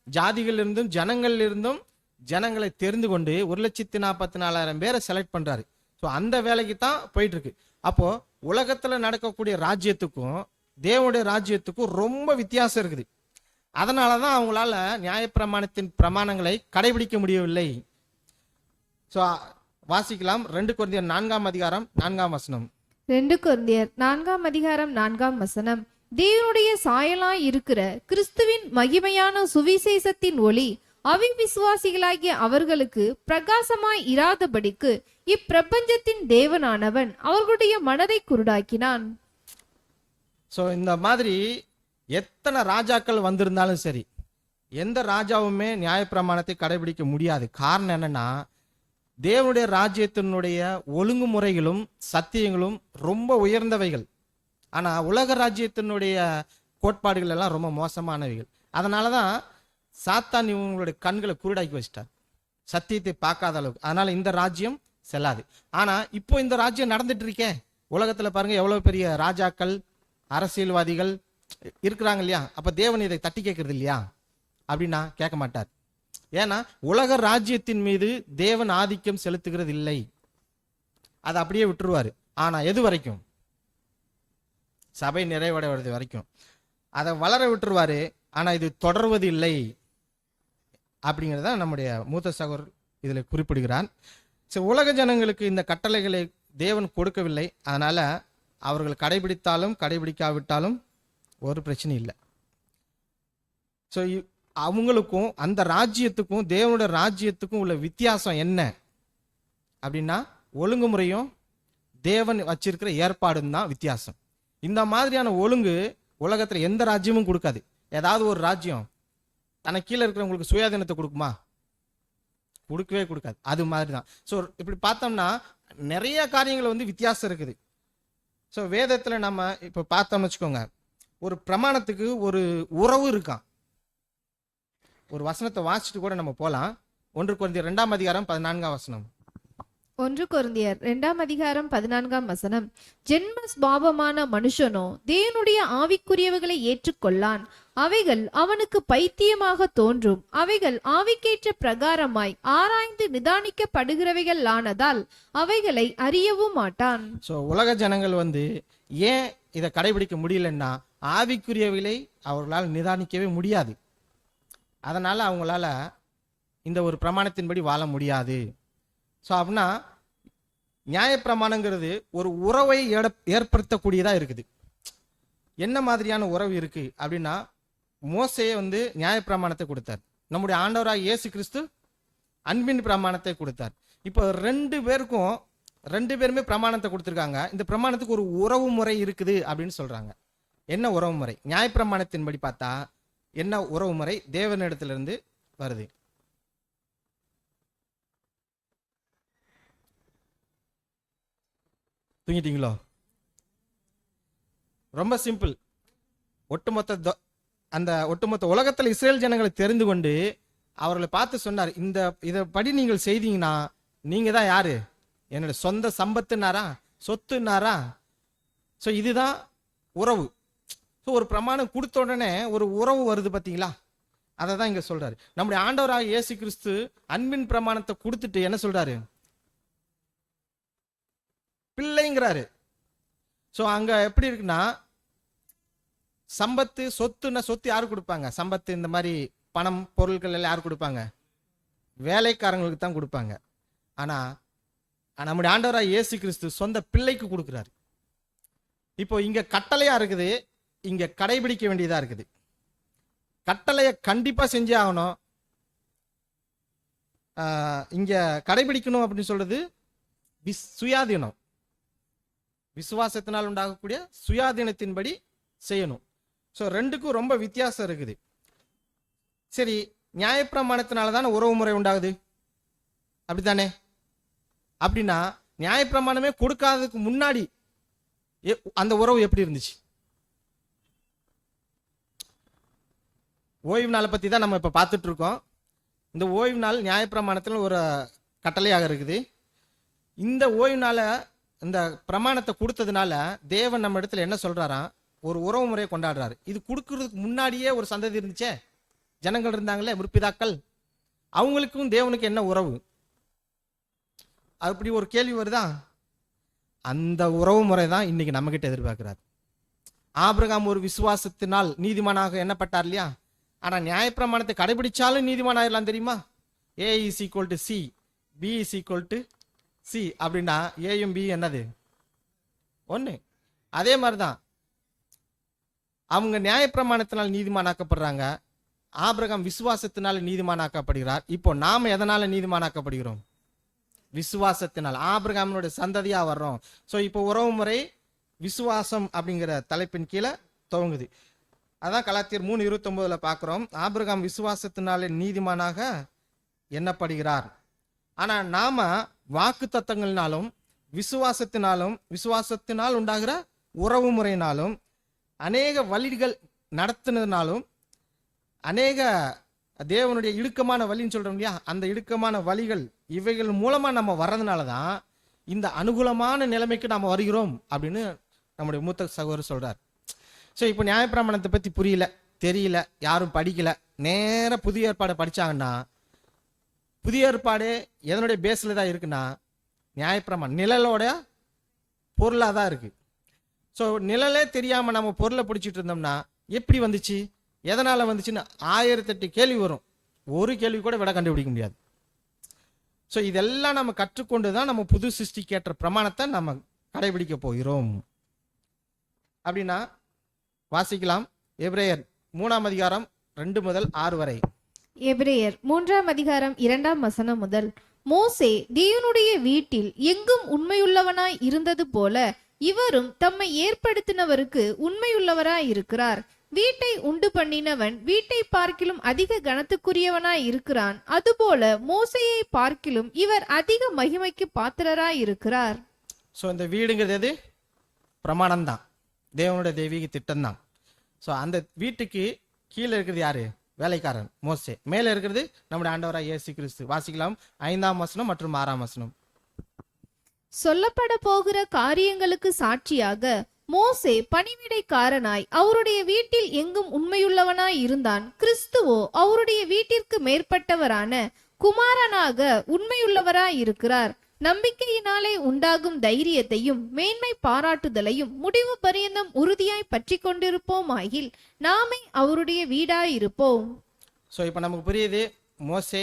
ஜாதிகளிலிருந்தும், ஜனங்களிலிருந்தும் ஜனங்களை தெரிந்து கொண்டு 1,44,000 பேரை செலக்ட் பண்றாரு. ஸோ அந்த வேலைக்கு தான் போயிட்டு இருக்கு. அப்போ உலகத்துல நடக்கக்கூடிய ராஜ்யத்துக்கும் தேவனுடைய ராஜ்யத்துக்கும் ரொம்ப வித்தியாசம் இருக்குது. அதனாலதான் அவங்களால நியாயப்பிரமாணத்தின் பிரமாணங்களை கடைபிடிக்க முடியவில்லை. ஸோ வாசிக்கலாம். 2 கொரிந்தியர் 4ஆம் அதிகாரம் 4ஆம் வசனம். 2 கொரிந்தியர் 4ஆம் அதிகாரம் 4ஆம் வசனம். தேவனுடைய சாயலாய் இருக்கிற கிறிஸ்துவின் மகிமையான சுவிசேஷத்தின் ஒளி அவிவிசுவாசிகளாகிய அவர்களுக்கு பிரகாசமாய் இராதபடிக்கு இப்பிரபஞ்சத்தின் தேவனானவன் அவர்களுடைய மனதை குருடாக்கினான். ஸோ இந்த மாதிரி எத்தனை ராஜாக்கள் வந்திருந்தாலும் சரி, எந்த ராஜாவுமே நியாயப்பிரமாணத்தை கடைபிடிக்க முடியாது. காரணம் என்னன்னா, தேவனுடைய ராஜ்யத்தினுடைய ஒழுங்குமுறைகளும் சத்தியங்களும் ரொம்ப உயர்ந்தவைகள். ஆனா உலக ராஜ்யத்தினுடைய கோட்பாடுகள் எல்லாம் ரொம்ப மோசமானவைகள். அதனாலதான் சாத்தான் இவங்களுடைய கண்களை குருடாக்கி வச்சிட்டார், சத்தியத்தை பார்க்காத அளவுக்கு. அதனால இந்த ராஜ்யம் செல்லாது. ஆனா இப்போ இந்த ராஜ்யம் நடந்துட்டு இருக்கே. உலகத்துல பாருங்க எவ்வளவு பெரிய ராஜாக்கள், அரசியல்வாதிகள் இருக்கிறாங்க இல்லையா? அப்ப தேவன் இதை தட்டி கேட்கறது இல்லையா அப்படின்னா கேட்க மாட்டார். ஏன்னா உலக ராஜ்யத்தின் மீது தேவன் ஆதிக்கம் செலுத்துகிறது இல்லை. அதை அப்படியே விட்டுருவாரு. ஆனா எது வரைக்கும்? சபை நிறைவடைவது வரைக்கும் அதை வளர விட்டுருவாரு. ஆனா இது தொடர்வது இல்லை அப்படிங்கிறத நம்முடைய மூத்த சகோதரர் இதுல குறிப்பிடுகிறார். உலக ஜனங்களுக்கு இந்த கட்டளைகளை தேவன் கொடுக்கவில்லை. அதனால அவர்கள் கடைபிடித்தாலும் கடைபிடிக்காவிட்டாலும் ஒரு பிரச்சனை இல்லை. ஸோ அவங்களுக்கும் அந்த ராஜ்யத்துக்கும் தேவனுடைய ராஜ்யத்துக்கும் உள்ள வித்தியாசம் என்ன அப்படின்னா, ஒழுங்குமுறையும் தேவன் வச்சிருக்கிற ஏற்பாடும் தான் வித்தியாசம். இந்த மாதிரியான ஒழுங்கு உலகத்துல எந்த ராஜ்யமும் கொடுக்காது. ஏதாவது ஒரு ராஜ்யம் தனக்கு கீழே இருக்கிறவங்களுக்கு சுயாதீனத்தை கொடுக்குமா? கொடுக்கவே கொடுக்காது. அது மாதிரி தான். ஸோ இப்படி பார்த்தோம்னா நிறைய காரியங்கள் வித்தியாசம் இருக்குது. ஸோ வேதத்தில் நம்ம இப்போ பார்த்தோம்னு வச்சுக்கோங்க, ஒரு பிரமாணத்துக்கு ஒரு உறவு இருக்கான். ஒரு வசனத்தை வாசிச்சுட்டு கூட நம்ம போகலாம். 1 கொரிந்தியர் 2ஆம் அதிகாரம் 14ஆம் வசனம். 1 கொரிந்தியர் 2ஆம் அதிகாரம் 14ஆம் வசனம். ஜென்ம ஸ்பாவமான மனுஷனோ தேவனுடைய ஆவிக்குரியவைகளை ஏற்றுக்கொள்ளான். அவைகள் அவனுக்கு பைத்தியமாக தோன்றும். அவைகள் ஆவிக்கேற்ற பிரகாரமாய் ஆராய்ந்து நிதானிக்கப்படுகிறவைகள் ஆனதால் அவைகளை அறியவும் மாட்டான். ஸோ உலக ஜனங்கள் ஏன் இதை கடைபிடிக்க முடியலன்னா, ஆவிக்குரியவைகளை அவர்களால் நிதானிக்கவே முடியாது. அதனால அவங்களால இந்த ஒரு பிரமாணத்தின்படி வாழ முடியாது. ஸோ அப்படின்னா நியாயப்பிரமாணங்கிறது ஒரு உறவை ஏற்படுத்தக்கூடியதா இருக்குது. என்ன மாதிரியான உறவு இருக்கு அப்படின்னா, மோசே நியாயப்பிரமாணத்தை கொடுத்தார். நம்முடைய ஆண்டவராக இயேசு கிறிஸ்து அன்பின் பிரமாணத்தை கொடுத்தார். இப்போ 2 பேருமே பிரமாணத்தை கொடுத்துருக்காங்க. இந்த பிரமாணத்துக்கு ஒரு உறவு முறை இருக்குது அப்படின்னு சொல்றாங்க. என்ன உறவு முறை? நியாயப்பிரமாணத்தின்படி பார்த்தா என்ன உறவு முறை தேவனிடத்திலிருந்து வருது? தூங்கிட்டீங்களோ? ரொம்ப சிம்பிள். ஒட்டுமொத்த உலகத்தில் இஸ்ரேல் ஜனங்களை தெரிந்து கொண்டு அவர்களை பார்த்து சொன்னார், இதை படி நீங்கள் செய்தீங்கன்னா நீங்க தான் யாரு? என்னோட சொந்த சம்பத்துனாரா, சொத்துனாரா? ஸோ இதுதான் உறவு. ஸோ ஒரு பிரமாணம் கொடுத்த உடனே ஒரு உறவு வருது பார்த்தீங்களா? அதை தான் இங்க சொல்றாரு. நம்முடைய ஆண்டவராக இயேசு கிறிஸ்து அன்பின் பிரமாணத்தை கொடுத்துட்டு என்ன சொல்றாரு? பிள்ளைங்கிறாரு. ஸோ அங்க எப்படி இருக்குன்னா, சம்பத்து சொத்துன்னா சொத்து யாரு கொடுப்பாங்க? சம்பத்து இந்த மாதிரி பணம் பொருட்கள் எல்லாம் யாரு கொடுப்பாங்க? வேலைக்காரங்களுக்கு தான் கொடுப்பாங்க. ஆனா நம்முடைய ஆண்டவராக இயேசு கிறிஸ்து சொந்த பிள்ளைக்கு கொடுக்குறாரு. இப்போ இங்க கட்டளையா இருக்குது, இங்க கடைபிடிக்க வேண்டியதா இருக்குது. கட்டளையை கண்டிப்பா செஞ்சே ஆகணும். இங்க கடைபிடிக்கணும் அப்படின்னு சொல்றது சுயாதீனம், விசுவாசத்தினால் உண்டாகக்கூடிய சுயாதீனத்தின்படி செய்யணும். ஸோ ரெண்டுக்கும் ரொம்ப வித்தியாசம் இருக்குது. சரி, நியாயப்பிரமாணத்தினால தானே உறவு முறை உண்டாகுது, அப்படித்தானே? அப்படின்னா நியாயப்பிரமாணமே கொடுக்காததுக்கு முன்னாடி அந்த உறவு எப்படி இருந்துச்சு? ஓய்வு நாளை பத்தி தான் நம்ம இப்ப பார்த்துட்டு இருக்கோம். இந்த ஓய்வு நாள் நியாயப்பிரமாணத்தில் ஒரு கட்டளையாக இருக்குது. இந்த ஓய்வு நாளை, இந்த பிரமாணத்தை கொடுத்ததுனால தேவன் நம்ம இடத்துல என்ன சொல்றாராம்? ஒரு உறவு முறையை கொண்டாடுறாரு. இது கொடுக்கறதுக்கு முன்னாடியே ஒரு சந்ததி இருந்துச்சே, ஜனங்கள் இருந்தாங்களே, முற்பிதாக்கள், அவங்களுக்கும் தேவனுக்கு என்ன உறவு? அப்படி ஒரு கேள்வி வருதா? அந்த உறவு முறை தான் இன்னைக்கு நம்ம கிட்ட எதிர்பார்க்கிறார். ஆபிரகாம் ஒரு விசுவாசத்தினால் நீதிமானாக எண்ணப்பட்டார் இல்லையா? ஆனா நியாயப்பிரமாணத்தை கடைபிடிச்சாலும் நீதிமான் ஆயிடலாம், தெரியுமா? A is equal to C, B is equal to C அப்படின்னா ஏயும் பி என்னது? ஒண்ணு. அதே மாதிரிதான் அவங்க நியாயப்பிரமாணத்தினால் நீதிமானாக்கப்படுறாங்க, ஆபிரகாம் விசுவாசத்தினால் நீதிமானாக்கப்படுகிறார். இப்போ நாம எதனால நீதிமானாக்கப்படுகிறோம்? விசுவாசத்தினால். ஆபிரகாமினுடைய சந்ததியா வர்றோம். ஸோ இப்போ உறவு முறை விசுவாசம் அப்படிங்கிற தலைப்பின் கீழே துவங்குது. அதான் கலாத்தியர் 3:29 பார்க்கிறோம். ஆபிரகாம் விசுவாசத்தினாலே நீதிமானாக எண்ணப்படுகிறார். ஆனா நாம வாக்கு தத்தங்கள்னாலும் விசுவாசத்தினால் உண்டாகிற உறவு முறையினாலும் அநேக வழிகள் நடத்தினதுனாலும் அநேக தேவனுடைய இடுக்கமான வழின்னு சொல்றோம் இல்லையா, அந்த இடுக்கமான வழிகள் இவைகள் மூலமா நம்ம வர்றதுனால தான் இந்த அனுகூலமான நிலைமைக்கு நாம வருகிறோம் அப்படின்னு நம்முடைய மூத்த சகோதரர் சொல்றார். ஸோ இப்போ நியாயப்பிரமாணத்தை பத்தி புரியல, தெரியல, யாரும் படிக்கல, நேர புதிய ஏற்பாடை படிச்சாங்கன்னா, புதிய ஏற்பாடு எதனுடைய பேஸ்ல தான் இருக்குன்னா நியாயப்பிரமாணம் நிழலோட பொருளாக தான் இருக்கு. ஸோ நிழலே தெரியாம நம்ம பொருளை பிடிச்சிட்டு இருந்தோம்னா எப்படி வந்துச்சு, எதனால வந்துச்சுன்னு 1008 கேள்வி வரும். ஒரு கேள்வி கூட விட கண்டுபிடிக்க முடியாது. ஸோ இதெல்லாம் நம்ம கற்றுக்கொண்டு தான் நம்ம புது சிருஷ்டிக்கேற்ற பிரமாணத்தை நம்ம கடைபிடிக்க போகிறோம். அப்படின்னா வாசிக்கலாம். எபிரேயர் 3:2 முதல் 6 வரை. எபிரேயர் 3:2 முதல். மோசே தேவனுடைய வீட்டில் எங்கும் உண்மையுள்ளவனாய் இருந்தது போல இவரும் தம்மை ஏற்படுத்தினவருக்கு உண்மையுள்ளவராய் இருக்கிறார். வீட்டை உண்டு பண்ணினவன் வீட்டை பார்க்கிலும் அதிக கனத்துக்குரியவனாய் இருக்கிறான். அதுபோல மோசையை பார்க்கிலும் இவர் அதிக மகிமைக்கு பாத்திரராய் இருக்கிறார். ஸோ இந்த வீடுங்கிறது எது? பிரமாணம் தான், தேவனுடைய தெய்வீக திட்டம் தான். ஸோ அந்த வீட்டுக்கு கீழே இருக்கிறது யாரு? வேலைக்காரன் மோசே. மேலே இருக்கிறது நம்முடைய ஆண்டவராக இயேசு கிறிஸ்து. வாசிக்கலாம் 5 மற்றும் 6. சொல்லப்பட போகிற காரியங்களுக்கு சாட்சியாக மோசே பணிவிடைக்காரனாய் அவருடைய வீட்டில் எங்கும் உண்மையுள்ளவனாய் இருந்தான். கிறிஸ்துவோ அவருடைய வீட்டிற்கு மேற்பட்டவரான குமாரனாக உண்மையுள்ளவராய் இருக்கிறார். நம்பிக்கையினாலே உண்டாகும் தைரியத்தையும் மேன்மை பாராட்டுதலையும் முடிவு பரியந்தம் உறுதியாய் பற்றி கொண்டிருப்போமாகில் நாமே அவருடைய வீடாயிருப்போம். ஸோ இப்போ நமக்கு புரியுது, மோசே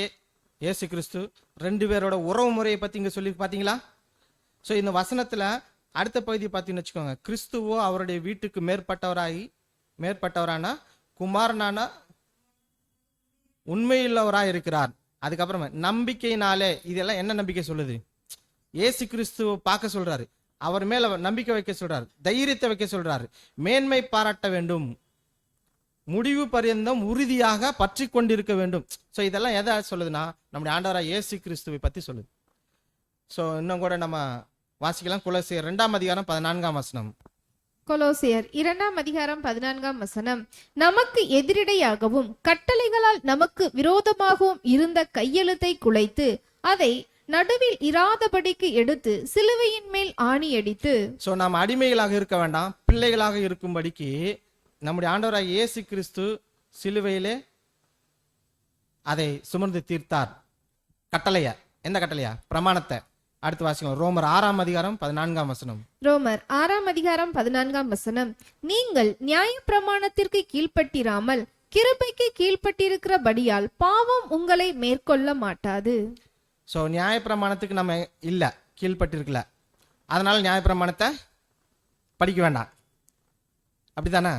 இயேசு கிறிஸ்து 2 பேரோட உறவு முறையை பத்தி இங்க சொல்லி பார்த்தீங்களா? ஸோ இந்த வசனத்துல அடுத்த பகுதி பார்த்தீங்கன்னு வச்சுக்கோங்க. கிறிஸ்துவோ அவருடைய வீட்டுக்கு மேற்பட்டவரான குமாரனான உண்மையுள்ளவராய் இருக்கிறார். அதுக்கப்புறமா நம்பிக்கையினாலே, இதெல்லாம் என்ன நம்பிக்கை சொல்லுது? இயேசு கிறிஸ்துவ பார்க்க சொல்றாரு, அவர் மேல நம்பிக்கை வைக்க சொல்றாரு, தைரியத்தை வைக்க சொல்றாரு, மேன்மை பாராட்ட வேண்டும், முடிவு பரியந்தம் உறுதியாக பற்றி கொண்டிருக்க வேண்டும். ஸோ இதெல்லாம் எதை சொல்லுதுன்னா நம்முடைய ஆண்டவராக இயேசு கிறிஸ்துவை பத்தி சொல்லுது. ஸோ இன்னும் கூட நம்ம வாசிக்கலாம். கொலோசியர் 2:14. கொலோசியர் 2:14. நமக்கு எதிரிடையாகவும் கட்டளைகளால் நமக்கு விரோதமாகவும் இருந்த கையெழுத்தை குலைத்து அதை நடுவில் இராதபடிக்கு எடுத்து சிலுவையின் மேல் ஆணியடித்து. ஸோ நாம் அடிமைகளாக இருக்க வேண்டாம், பிள்ளைகளாக இருக்கும்படிக்கு நம்முடைய ஆண்டவராக இயேசு கிறிஸ்து சிலுவையிலே அதை சுமந்து தீர்த்தார். கட்டளைய, எந்த கட்டளையா? பிரமாணத்தை. அடுத்து வாசிக்கலாம். ரோமர் 6:14 ரோமர் 6:14 நீங்கள் நியாயப்பிரமாணத்திற்கு கீழ்ப்பட்டிராமல் கிருபைக்கு கீழ்ப்பட்டிருக்கிறபடியால் பாவம் உங்களை மேற்கொள்ள மாட்டாது. ஸோ நியாயப்பிரமாணத்துக்கு நம்ம இல்லை, கீழ்ப்பட்டிருக்கல, அதனால நியாயப்பிரமாணத்தை படிக்க வேண்டாம், அப்படித்தானே?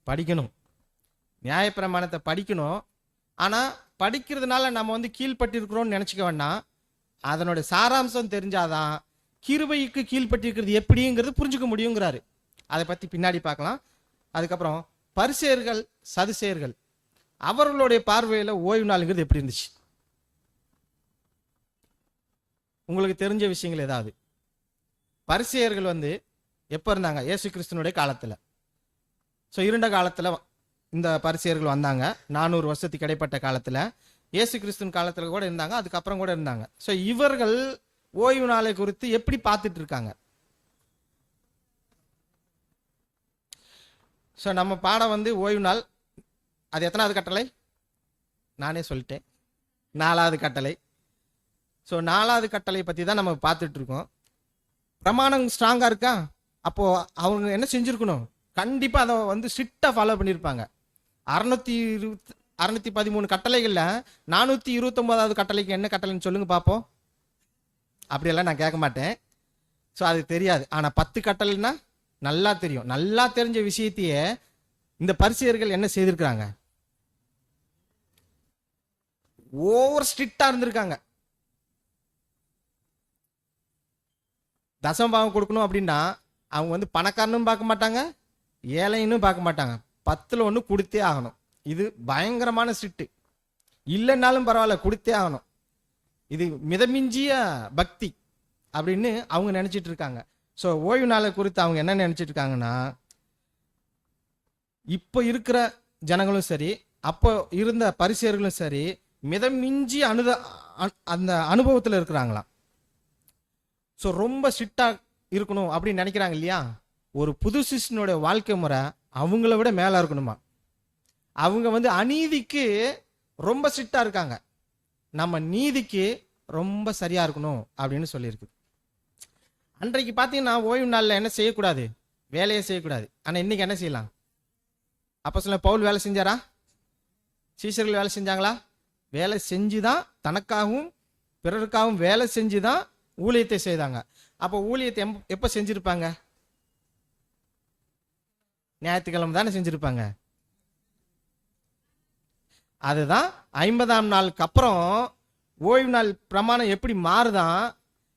படிக்கணும், நியாயப்பிரமாணத்தை படிக்கணும். ஆனால் படிக்கிறதுனால நம்ம கீழ்ப்பட்டிருக்கிறோம்னு நினச்சிக்க வேண்டாம். அதனுடைய சாராம்சம் தெரிஞ்சாதான் கிருபைக்கு கீழ்ப்பட்டிருக்கிறது எப்படிங்கிறது புரிஞ்சுக்க முடியுங்கிறாரு. அதை பற்றி பின்னாடி பார்க்கலாம். அதுக்கப்புறம் பரிசேயர்கள் சதுசேயர்கள் அவர்களுடைய பார்வையில் ஓய்வு நாளுங்கிறது எப்படி இருந்துச்சு? உங்களுக்கு தெரிஞ்ச விஷயங்கள் ஏதாவது? பரிசேயர்கள் எப்போ இருந்தாங்க? இயேசு கிறிஸ்துனுடைய காலத்தில். ஸோ இருண்ட காலத்தில் இந்த பரிசேயர்கள் வந்தாங்க. 400 வருஷத்துக்கு இடைப்பட்ட காலத்தில், இயேசு கிறிஸ்துவின் காலத்தில் கூட இருந்தாங்க, அதுக்கப்புறம் கூட இருந்தாங்க. ஸோ இவர்கள் ஓய்வு நாளை குறித்து எப்படி பார்த்துட்டு இருக்காங்க? ஸோ நம்ம பாடம் ஓய்வு நாள், அது எத்தனாவது கட்டளை? நானே சொல்லிட்டேன், 4வது கட்டளை. ஸோ 4வது கட்டளை பற்றி தான் நம்ம பார்த்துட்டு இருக்கோம். பிரமாணம் ஸ்ட்ராங்காக இருக்கா? அப்போது அவங்க என்ன செஞ்சுருக்கணும்? கண்டிப்பாக அதை ஸ்ட்ரிக்டாக ஃபாலோ பண்ணியிருப்பாங்க. 613 கட்டளைகளில் 429வது கட்டளைக்கு என்ன கட்டளைன்னு சொல்லுங்க பார்ப்போம். அப்படியெல்லாம் நான் கேட்க மாட்டேன். ஸோ அது தெரியாது. ஆனால் 10 கட்டளைன்னா நல்லா தெரியும். நல்லா தெரிஞ்ச விஷயத்தையே இந்த பரிசேயர்கள் என்ன செய்திருக்கிறாங்க? ஓவர் ஸ்ட்ரிக்டாக இருந்திருக்காங்க. தசமபாகம் கொடுக்கணும் அப்படின்னா அவங்க பணக்காரனும் பார்க்க மாட்டாங்க, ஏழைன்னு பார்க்க மாட்டாங்க. 10ல் 1 கொடுத்தே ஆகணும். இது பயங்கரமான ஸ்ட்ரிக்ட். இல்லைன்னாலும் பரவாயில்ல, கொடுத்தே ஆகணும். இது மிதமிஞ்சிய பக்தி அப்படின்னு அவங்க நினைச்சிட்டு இருக்காங்க. ஸோ ஓய்வு நாளை குறித்து அவங்க என்ன நினைச்சிட்டு இருக்காங்கன்னா, இப்போ இருக்கிற ஜனங்களும் சரி, அப்போ இருந்த பரிசேயர்களும் சரி, மிதமிஞ்சி அந்த அனுபவத்தில் இருக்கிறாங்களாம். ஸோ ரொம்ப ஸ்ட்ரிக்டாக இருக்கணும் அப்படின்னு நினைக்கிறாங்க இல்லையா? ஒரு புது சிஷ்யனுடைய வாழ்க்கை முறை அவங்கள விட மேலே இருக்கணுமா? அவங்க அநீதிக்கு ரொம்ப ஸ்ட்ரிக்டாக இருக்காங்க, நம்ம நீதிக்கு ரொம்ப சரியாக இருக்கணும் அப்படின்னு சொல்லியிருக்கு. அன்றைக்கு பார்த்தீங்கன்னா ஓய்வு நாளில் என்ன செய்யக்கூடாது? வேலையை செய்யக்கூடாது. ஆனால் இன்னைக்கு என்ன செய்யலாம்? அப்போஸ்தலன் பவுல் வேலை செஞ்சாரா? சீஷர்கள் வேலை செஞ்சாங்களா? வேலை செஞ்சு தான், தனக்காகவும் பிறருக்காகவும் வேலை செஞ்சு தான் ஊழியத்தை செய்தாங்க. அப்போ ஊழியத்தை எப்போ செஞ்சிருப்பாங்க? ஞாயிற்றுக்கிழமை தானே செஞ்சிருப்பாங்க. அதுதான் 50ஆம் நாளுக்கு அப்புறம் ஓய்வு நாள் பிரமாணம் எப்படி மாறுதான்?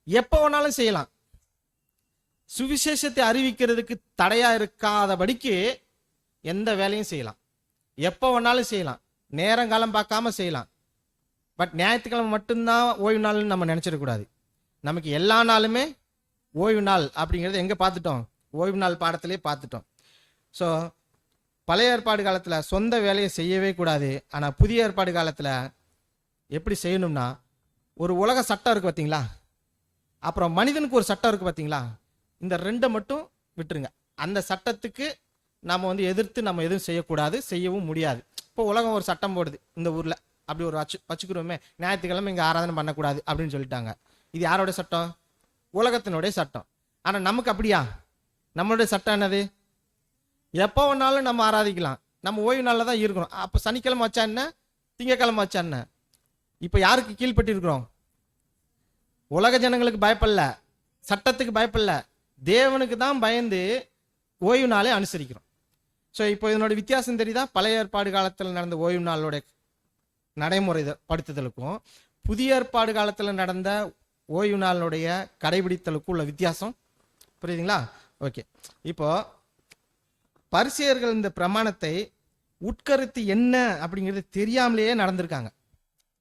எப்போ வேணாலும் செய்யலாம். சுவிசேஷத்தை அறிவிக்கிறதுக்கு தடையா இருக்காதபடிக்கு எந்த வேலையும் செய்யலாம், எப்போ வேணாலும் செய்யலாம், நேரங்காலம் பார்க்காம செய்யலாம். பட் ஞாயிற்றுக்கிழமை மட்டும்தான் ஓய்வு நாள்னு நம்ம நினைச்சிடக்கூடாது. நமக்கு எல்லா நாளுமே ஓய்வு நாள் அப்படிங்கிறது எங்கே பார்த்துட்டோம்? ஓய்வு நாள் பாடத்திலே பார்த்துட்டோம். ஸோ பழைய ஏற்பாடு காலத்தில் சொந்த வேலையை செய்யவே கூடாது. ஆனால் புதிய ஏற்பாடு காலத்தில் எப்படி செய்யணும்னா, ஒரு உலக சட்டம் இருக்குது பார்த்தீங்களா, அப்புறம் மனிதனுக்கு ஒரு சட்டம் இருக்குது பார்த்தீங்களா, இந்த 2 மட்டும் விட்டுருங்க. அந்த சட்டத்துக்கு நம்ம எதிர்த்து நம்ம எதுவும் செய்யக்கூடாது, செய்யவும் முடியாது. இப்போ உலகம் ஒரு சட்டம் போடுது இந்த ஊரில், அப்படி ஒரு வச்சுக்கிறோமே, ஞாயிற்றுக்கிழமை இங்கே ஆராதனை பண்ணக்கூடாது அப்படின்னு சொல்லிட்டாங்க. இது யாரோட சட்டம்? உலகத்தினுடைய சட்டம். ஆனால் நமக்கு அப்படியா? நம்மளுடைய சட்டம் என்னது? எப்போ வேணாலும் நம்ம ஆராதிக்கலாம், நம்ம ஓய்வு நாளில் தான் இருக்கணும். அப்போ சனிக்கிழமை வச்சா என்ன, திங்கக்கிழமை வச்சா என்ன? இப்போ யாருக்கு கீழ்பட்டு இருக்கிறோம்? உலக ஜனங்களுக்கு பயப்படல, சட்டத்துக்கு பயப்படல, தேவனுக்கு தான் பயந்து ஓய்வு நாளை அனுசரிக்கிறோம். ஸோ இப்போ இதனோட வித்தியாசம் தெரியுதா? பழைய ஏற்பாடு காலத்தில் நடந்த ஓய்வு நாளோட நடைமுறை படுத்துதலுக்கும் புதிய ஏற்பாடு காலத்தில் நடந்த ஓய்வு நாளுடைய கடைபிடித்தலுக்கும் உள்ள வித்தியாசம் புரியுதுங்களா? ஓகே. இப்போ பரிசேயர்கள் இந்த பிரமாணத்தை உட்கருத்து என்ன அப்படிங்கிறது தெரியாமலேயே நடந்திருக்காங்க.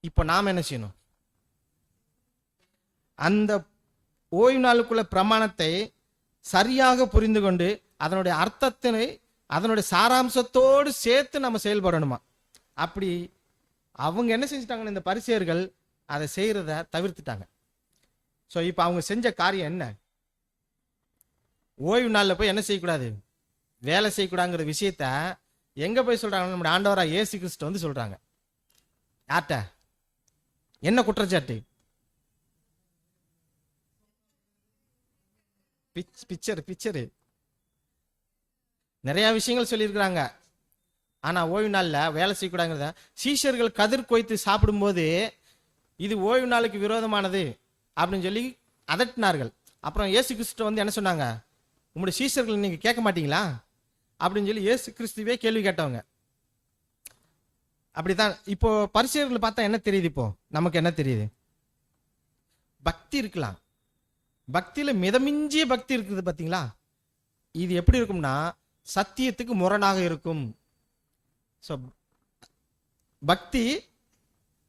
இப்போ நாம் என்ன செய்யணும்? அந்த ஓய்வு நாளுக்குள்ள பிரமாணத்தை சரியாக புரிந்து கொண்டு அதனுடைய அர்த்தத்தினை அதனுடைய சாராம்சத்தோடு சேர்த்து நம்ம செயல்படணுமா? அப்படி அவங்க என்ன செஞ்சுட்டாங்கன்னு, இந்த பரிசேயர்கள் அதை செய்யறத தவிர்த்துட்டாங்க. ஸோ இப்போ அவங்க செஞ்ச காரியம் என்ன? ஓய்வு நாளில் போய் என்ன செய்யக்கூடாது? வேலை செய்யக்கூடாதுங்கிற விஷயத்த எங்கே போய் சொல்கிறாங்க? நம்முடைய ஆண்டவராக இயேசு கிறிஸ்து சொல்கிறாங்க. யார்கிட்ட? என்ன குற்றச்சாட்டு? பிக்சரு நிறைய விஷயங்கள் சொல்லியிருக்கிறாங்க. ஆனா ஓய்வு நாள்ல வேலை செய்யக்கூடாதுங்கிறத சீஷர்கள் கதிர் கொய்த்து சாப்பிடும்போது இது ஓய்வு நாளுக்கு விரோதமானது அப்படின்னு சொல்லி அதட்டினார்கள். அப்புறம் இயேசு கிறிஸ்து வந்து என்ன சொன்னாங்க? உங்களுடைய சீஷர்கள் நீங்க கேட்க மாட்டீங்களா அப்படின்னு சொல்லி இயேசு கிறிஸ்துவே கேள்வி கேட்டவங்க. அப்படித்தான் இப்போ பரிசேயர்களை பார்த்தா என்ன தெரியுது? இப்போ நமக்கு என்ன தெரியுது? பக்தி இருக்கலாம், பக்தியில மிதமிஞ்சிய பக்தி இருக்குது பாத்தீங்களா? இது எப்படி இருக்கும்னா சத்தியத்துக்கு முரணாக இருக்கும். ஸோ பக்தி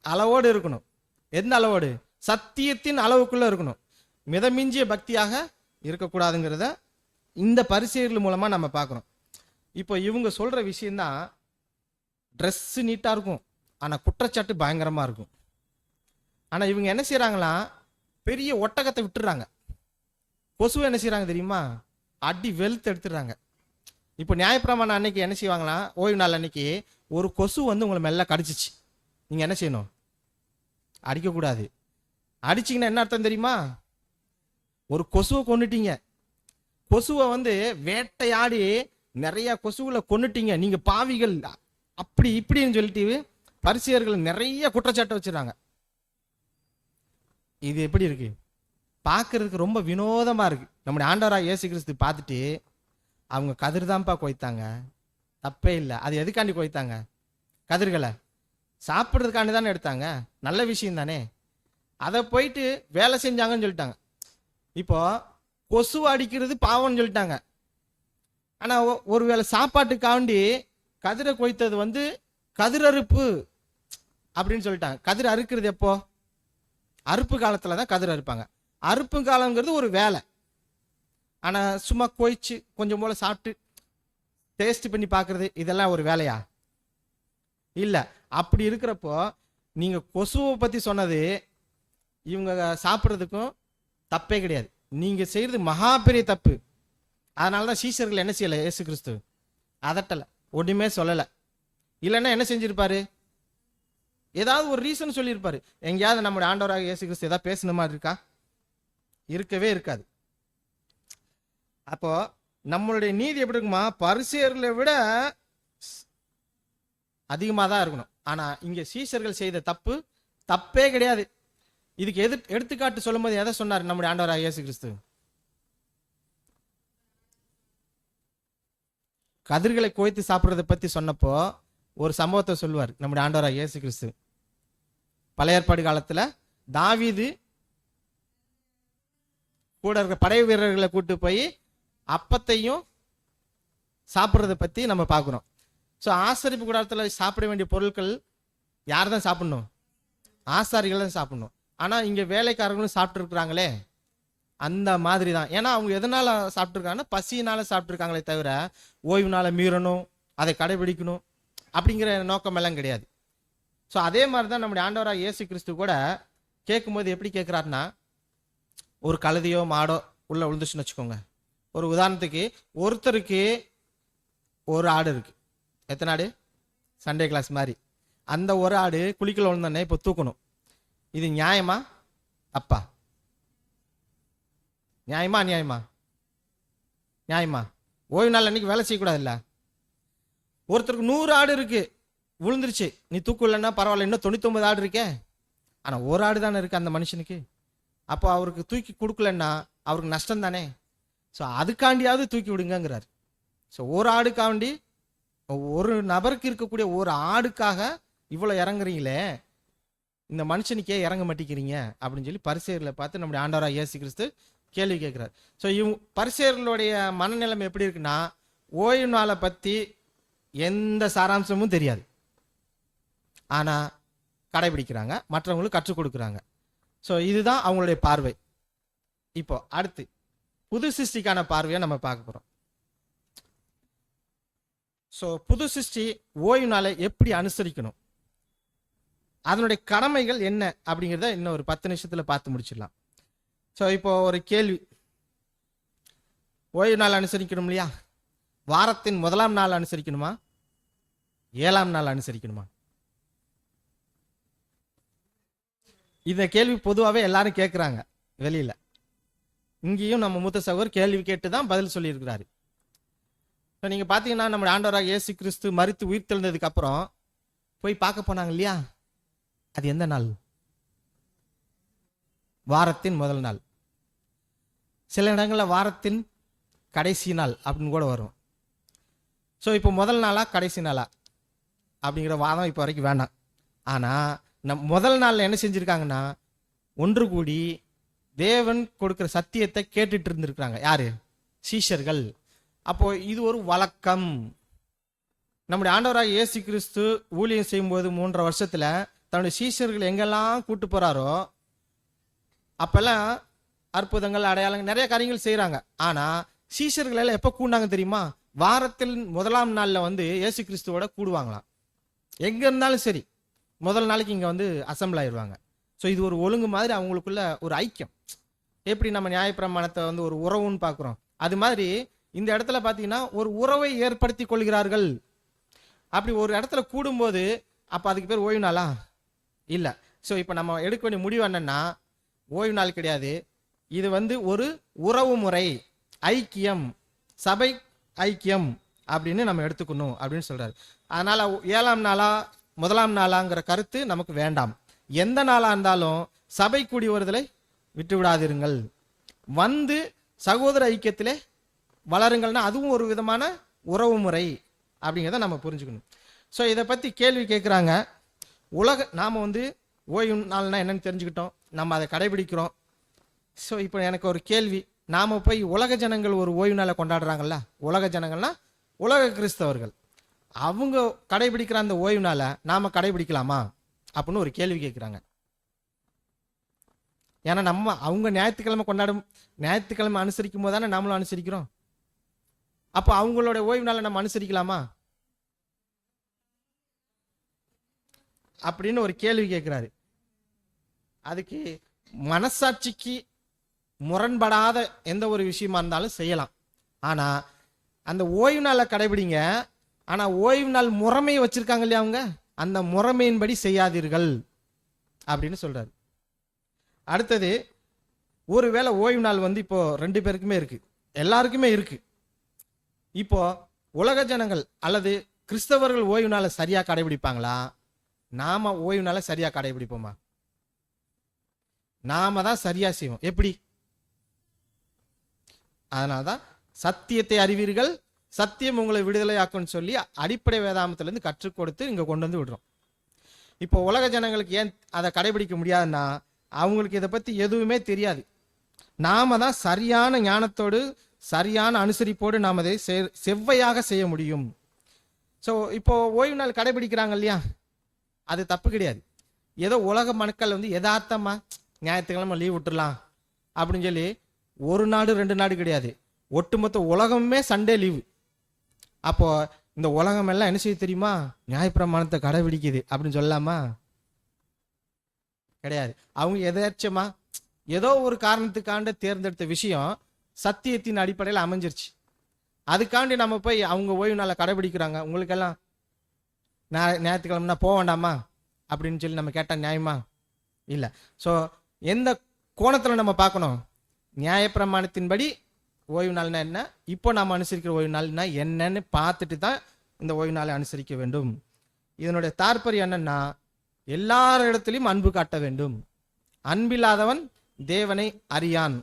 அளவோடு இருக்கணும். எந்த அளவோடு? சத்தியத்தின் அளவுக்குள்ள இருக்கணும். மிதமிஞ்சிய பக்தியாக இருக்கக்கூடாதுங்கிறத இந்த பரிசேயர்கள் மூலமா நம்ம பார்க்குறோம். இப்போ இவங்க சொல்ற விஷயம்தான், ட்ரெஸ் நீட்டா இருக்கும் ஆனா குற்றச்சாட்டு பயங்கரமா இருக்கும். ஆனா இவங்க என்ன செய்யறாங்களா, பெரிய ஒட்டகத்தை விட்டுறாங்க. கொசுவை என்ன செய்யறாங்க தெரியுமா? அடி வெளுத்து எடுத்துடுறாங்க. இப்போ நியாயப்பிரமாணம் அன்னைக்கு என்ன செய்வாங்களா, ஓய்வு நாள் அன்னைக்கு ஒரு கொசு வந்து உங்களை மெல்ல கடிச்சிச்சு, நீங்க என்ன செய்யணும்? அடிக்கக்கூடாது. அடிச்சிங்கன்னா என்ன அர்த்தம் தெரியுமா? ஒரு கொசுவை கொன்னுட்டீங்க. கொசுவை வந்து வேட்டையாடி நிறைய கொசுகளை கொன்னுட்டீங்க, நீங்க பாவிகள், அப்படி இப்படின்னு சொல்லிட்டு பரிசேயர்கள் நிறைய குற்றச்சாட்டை வச்சிருக்காங்க. இது எப்படி இருக்கு? பார்க்கறதுக்கு ரொம்ப வினோதமா இருக்கு. நம்முடைய ஆண்டவராக இயேசு கிறிஸ்து பார்த்துட்டு, அவங்க கதிர் தான்ப்பா கொய்த்தாங்க, தப்பே இல்லை. அது எதுக்காண்டி கொய்த்தாங்க? கதிர்களை சாப்பிட்றதுக்காண்டி தானே எடுத்தாங்க, நல்ல விஷயம் தானே. அதை போயிட்டு வேலை செஞ்சாங்கன்னு சொல்லிட்டாங்க. இப்போ கொசு அடிக்கிறது பாவம்னு சொல்லிட்டாங்க. ஆனா ஒருவேளை சாப்பாட்டுக்காண்டி கதிரை கொய்த்தது வந்து கதிர் அறுப்பு அப்படின்னு சொல்லிட்டாங்க. கதிர் அறுக்கிறது எப்போ? அறுப்பு காலத்துல தான் கதிர் அறுப்பாங்க. அறுப்பு காலங்கிறது ஒரு வேலை. ஆனா சும்மா கொய்ச்சு கொஞ்சம் போல சாப்பிட்டு டேஸ்ட் பண்ணி பார்க்கறது, இதெல்லாம் ஒரு வேலையா? இல்ல. அப்படி இருக்கிறப்போ நீங்க கொசுவை பத்தி சொன்னது இவங்க சாப்பிட்றதுக்கும் தப்பே கிடையாது. நீங்க செய்யறது மகா பெரிய தப்பு. அதனாலதான் சீஷர்கள் என்ன செய்யல, இயேசு கிறிஸ்து அதட்டல, ஒண்ணுமே சொல்லல. இல்லைன்னா என்ன செஞ்சிருப்பாரு? ஏதாவது ஒரு ரீசன் சொல்லியிருப்பாரு. எங்கேயாவது நம்முடைய ஆண்டவராக இயேசு கிறிஸ்து ஏதாவது பேசின மாதிரி இருக்கா? இருக்கவே இருக்காது. அப்போ நம்மளுடைய நீதி எப்படி இருக்குமா? பரிசேயர்களை விட அதிகமாக தான் இருக்கணும். ஆனா இங்க சீஷர்கள் செய்த தப்பு தப்பே கிடையாது. இதுக்கு எடுத்துக்காட்டு சொல்லும் போது எதை சொன்னார் நம்முடைய ஆண்டவராக இயேசு கிறிஸ்து? கதிர்களை கோய்த்து சாப்பிட்றதை பத்தி சொன்னப்போ ஒரு சம்பவத்தை சொல்லுவார் நம்முடைய ஆண்டவராக இயேசு கிறிஸ்து. பழைய ஏற்பாடு காலத்துல தாவீது கூட இருக்க படை வீரர்களை கூட்டு போய் அப்பத்தையும் சாப்பிட்றதை பத்தி நம்ம பார்க்குறோம். ஸோ ஆசரிப்பு கூடாரத்தில் சாப்பிட வேண்டிய பொருட்கள் யார் தான் சாப்பிடணும்? ஆசாரிகள் தான் சாப்பிடணும். ஆனா இங்க வேலைக்காரர்களும் சாப்பிட்டு இருக்கிறாங்களே, அந்த மாதிரி தான். ஏன்னா அவங்க எதனால சாப்பிட்டுருக்காங்கன்னா பசியினால சாப்பிட்டுருக்காங்களே தவிர ஓய்வுனால மீறணும், அதை கடைபிடிக்கணும் அப்படிங்கிற நோக்கம் எல்லாம் கிடையாது. ஸோ அதே மாதிரி தான் நம்முடைய ஆண்டவராக இயேசு கிறிஸ்து கூட கேட்கும்போது எப்படி கேட்குறாருன்னா, ஒரு கழுதையோ மாடோ உள்ள விழுந்துச்சுன்னு வச்சுக்கோங்க. ஒரு உதாரணத்துக்கு ஒருத்தருக்கு ஒரு ஆடு இருக்கு. எத்தனை ஆடு? சண்டே கிளாஸ் மாதிரி. அந்த ஒரு ஆடு குளிக்கல விழுந்தோடனே இப்போ தூக்கணும். இது நியாயமா அப்பா? நியாயமா அநியாயமா? நியாயமா? ஓய்வு நாள் அன்னைக்கு வேலை செய்யக்கூடாதுல்ல? ஒருத்தருக்கு 100 ஆடு இருக்கு, விழுந்துருச்சு, நீ தூக்கு இல்லைன்னா பரவாயில்ல, இன்னும் 99 ஆடு இருக்கே. ஆனா ஒரு ஆடு தானே இருக்கு அந்த மனுஷனுக்கு. அப்போ அவருக்கு தூக்கி கொடுக்கலன்னா அவருக்கு நஷ்டம் தானே. ஸோ அதுக்காண்டியாவது தூக்கி விடுங்கிறார். ஸோ ஒரு ஆடுக்காண்டி, ஒரு நபருக்கு இருக்கக்கூடிய ஒரு ஆடுக்காக இவ்வளோ இறங்குறீங்களே, இந்த மனுஷனுக்கே இறங்க மாட்டேங்கிறீங்க அப்படின்னு சொல்லி பரிசேயர்களை பார்த்து நம்முடைய ஆண்டவராக இயேசு கிறிஸ்து கேள்வி கேட்கிறார். ஸோ பரிசேயர்களுடைய மனநிலைமை எப்படி இருக்குன்னா, ஓய்வு நாளை பத்தி எந்த சாராம்சமும் தெரியாது, ஆனா கடைபிடிக்கிறாங்க, மற்றவங்களுக்கு கற்றுக் கொடுக்குறாங்க. ஸோ இதுதான் அவங்களுடைய பார்வை. இப்போ அடுத்து புது சிருஷ்டிக்கான பார்வையை நம்ம பார்க்க போறோம். ஸோ புது சிருஷ்டி ஓய்வு நாளை எப்படி அனுசரிக்கணும், அதனுடைய கடமைகள் என்ன அப்படிங்கிறத இன்னும் ஒரு 10 நிமிஷத்துல பார்த்து முடிச்சிடலாம். ஸோ இப்போ ஒரு கேள்வி, ஓய்வு நாள் அனுசரிக்கணும் இல்லையா? வாரத்தின் முதலாம் நாள் அனுசரிக்கணுமா, 7ஆம் நாள் அனுசரிக்கணுமா? இந்த கேள்வி பொதுவாகவே எல்லாரும் கேட்குறாங்க வெளியில. இங்கேயும் நம்ம மூத்த சகோதரர் கேள்வி கேட்டு தான் பதில் சொல்லியிருக்கிறாரு. இப்போ நீங்கள் பார்த்தீங்கன்னா நம்ம ஆண்டவராக இயேசு கிறிஸ்து மரித்து உயிர் தெழுந்ததுக்கு அப்புறம் போய் பார்க்க போனாங்க இல்லையா? அது எந்த நாள்? வாரத்தின் முதல் நாள். சில இடங்களில் வாரத்தின் கடைசி நாள் அப்படின்னு கூட வரும். ஸோ இப்போ முதல் நாளா கடைசி நாளா அப்படிங்கிற வாதம் இப்போ வரைக்கும் வேண்டாம். ஆனால் முதல் நாளில் என்ன செஞ்சுருக்காங்கன்னா, ஒன்று கூடி தேவன் கொடுக்குற சத்தியத்தை கேட்டுட்டு இருந்திருக்கிறாங்க. யாரு? சீஷர்கள். அப்போ இது ஒரு வழக்கம். நம்முடைய ஆண்டவராக இயேசு கிறிஸ்து ஊழியம் செய்யும்போது 3.5 வருஷத்துல தன்னுடைய சீஷர்கள் எங்கெல்லாம் கூட்டு போறாரோ அப்பெல்லாம் அற்புதங்கள், அடையாளங்கள், நிறைய காரியங்கள் செய்யறாங்க. ஆனா சீஷர்கள் எல்லாம் எப்ப கூடினாங்க தெரியுமா? வாரத்தில் முதலாம் நாள்ல இயேசு கிறிஸ்துவோட கூடுவாங்களாம். எங்க இருந்தாலும் சரி முதல் நாளைக்கு இங்க அசம்பிள் ஆயிடுவாங்க. ஸோ இது ஒரு ஒழுங்கு மாதிரி அவங்களுக்குள்ள ஒரு ஐக்கியம். எப்படி நம்ம நியாயப்பிரமாணத்தை ஒரு உறவுன்னு பார்க்குறோம், அது மாதிரி இந்த இடத்துல பார்த்தீங்கன்னா ஒரு உறவை ஏற்படுத்தி கொள்கிறார்கள். அப்படி ஒரு இடத்துல கூடும்போது அப்போ அதுக்கு பேர் ஓய்வு நாளா? இல்லை. ஸோ இப்போ நம்ம எடுக்க வேண்டிய முடிவு என்னன்னா, ஓய்வு நாள் கிடையாது. இது ஒரு உறவு முறை, ஐக்கியம், சபை ஐக்கியம் அப்படின்னு நம்ம எடுத்துக்கணும் அப்படின்னு சொல்றாரு. அதனால 7ஆம் நாளா முதலாம் நாளாங்கிற கருத்து நமக்கு வேண்டாம். எந்த நாளா இருந்தாலும் சபை கூடி வருதலை விட்டு விடாதிருங்கள், சகோதர ஐக்கியத்திலே வளருங்கள்னா அதுவும் ஒரு விதமான உறவு முறை அப்படிங்கிறத நம்ம புரிஞ்சுக்கணும். ஸோ இதை பற்றி கேள்வி கேட்குறாங்க. நாம் ஓய்வு நாள்னா என்னன்னு தெரிஞ்சுக்கிட்டோம், நம்ம அதை கடைபிடிக்கிறோம். ஸோ இப்போ எனக்கு ஒரு கேள்வி, நாம் போய் உலக ஜனங்கள் ஒரு ஓய்வு நாளை கொண்டாடுறாங்கல்ல, உலக ஜனங்கள்னா உலக கிறிஸ்தவர்கள், அவங்க கடைபிடிக்கிற அந்த ஓய்வு நாளை நாம் கடைபிடிக்கலாமா அப்படின்னு ஒரு கேள்வி கேட்குறாங்க. ஏன்னா அவங்க ஞாயிற்றுக்கிழமை அனுசரிக்கும் போது தானே நாமளும் அனுசரிக்கிறோம். அப்போ அவங்களோட ஓய்வு நாளை நம்ம அனுசரிக்கலாமா அப்படின்னு ஒரு கேள்வி கேட்கிறாரு. அதுக்கு மனசாட்சிக்கு முரண்படாத எந்த ஒரு விஷயமா இருந்தாலும் செய்யலாம். ஆனா அந்த ஓய்வு நாளை கடைபிடிங்க. ஆனா ஓய்வு நாள் முறைமை வச்சிருக்காங்க இல்லையா, அவங்க அந்த முறைமையின்படி செய்யாதீர்கள் அப்படின்னு சொல்றாரு. அடுத்தது, ஒருவேளை ஓய்வு நாள் இப்போ 2 பேருக்குமே இருக்கு, எல்லாருக்குமே இருக்கு. இப்போ உலக ஜனங்கள் அல்லது கிறிஸ்தவர்கள் ஓய்வு நாளை சரியா கடைபிடிப்பாங்களா, நாம ஓய்வு நாளை சரியா கடைபிடிப்போமா? நாம தான் சரியா செய்வோம். எப்படி? அதனால்தான் சத்தியத்தை அறிவீர்கள், சத்தியம் உங்களை விடுதலை ஆக்கும்னு சொல்லி அடிப்படை வேதாமத்திலிருந்து கற்றுக் கொடுத்து இங்க கொண்டு விடுறோம். இப்போ உலக ஜனங்களுக்கு ஏன் அதை கடைபிடிக்க முடியாதுன்னா, அவங்களுக்கு இதை பத்தி எதுவுமே தெரியாது. நாம தான் சரியான ஞானத்தோடு சரியான அனுசரிப்போடு நாம் அதை செவ்வையாக செய்ய முடியும். ஸோ இப்போ ஓய்வு நாள் கடைபிடிக்கிறாங்க இல்லையா, அது தப்பு கிடையாது. ஏதோ உலக மக்கள் யதார்த்தமா ஞாயிற்றுக்கிழமை லீவ் விட்டுடலாம் அப்படின்னு சொல்லி 1 நாடு 2 நாடு கிடையாது, ஒட்டுமொத்த உலகமே சண்டே லீவு. அப்போ இந்த உலகம் எல்லாம் என்ன செய்ய தெரியுமா, நியாயப்பிரமாணத்தை கடைபிடிக்குது அப்படின்னு சொல்லலாமா? கிடையாது. அவங்க எதாச்சமா ஏதோ ஒரு காரணத்துக்காண்ட தேர்ந்தெடுத்த விஷயம் சத்தியத்தின் அடிப்படையில் அமைஞ்சிருச்சு. அதுக்காண்டி நம்ம போய் அவங்க ஓய்வு நாளை கடைபிடிக்கிறாங்க, உங்களுக்கெல்லாம் ஞாயிற்றுக்கிழமைனா போக வேண்டாமா அப்படின்னு சொல்லி நம்ம கேட்டால் நியாயமா? இல்லை. ஸோ எந்த கோணத்தில் நம்ம பார்க்கணும், நியாயப்பிரமாணத்தின்படி ஓய்வு நாள்னா என்ன, இப்போ நாம் அனுசரிக்கிற ஓய்வு நாள்னா என்னன்னு பார்த்துட்டு தான் இந்த ஓய்வு நாளை அனுசரிக்க வேண்டும். இதனுடைய தாற்பயம் என்னன்னா, எல்லார் இடத்துலையும் அன்பு காட்ட வேண்டும். அன்பில்லாதவன் தேவனை அறியான்.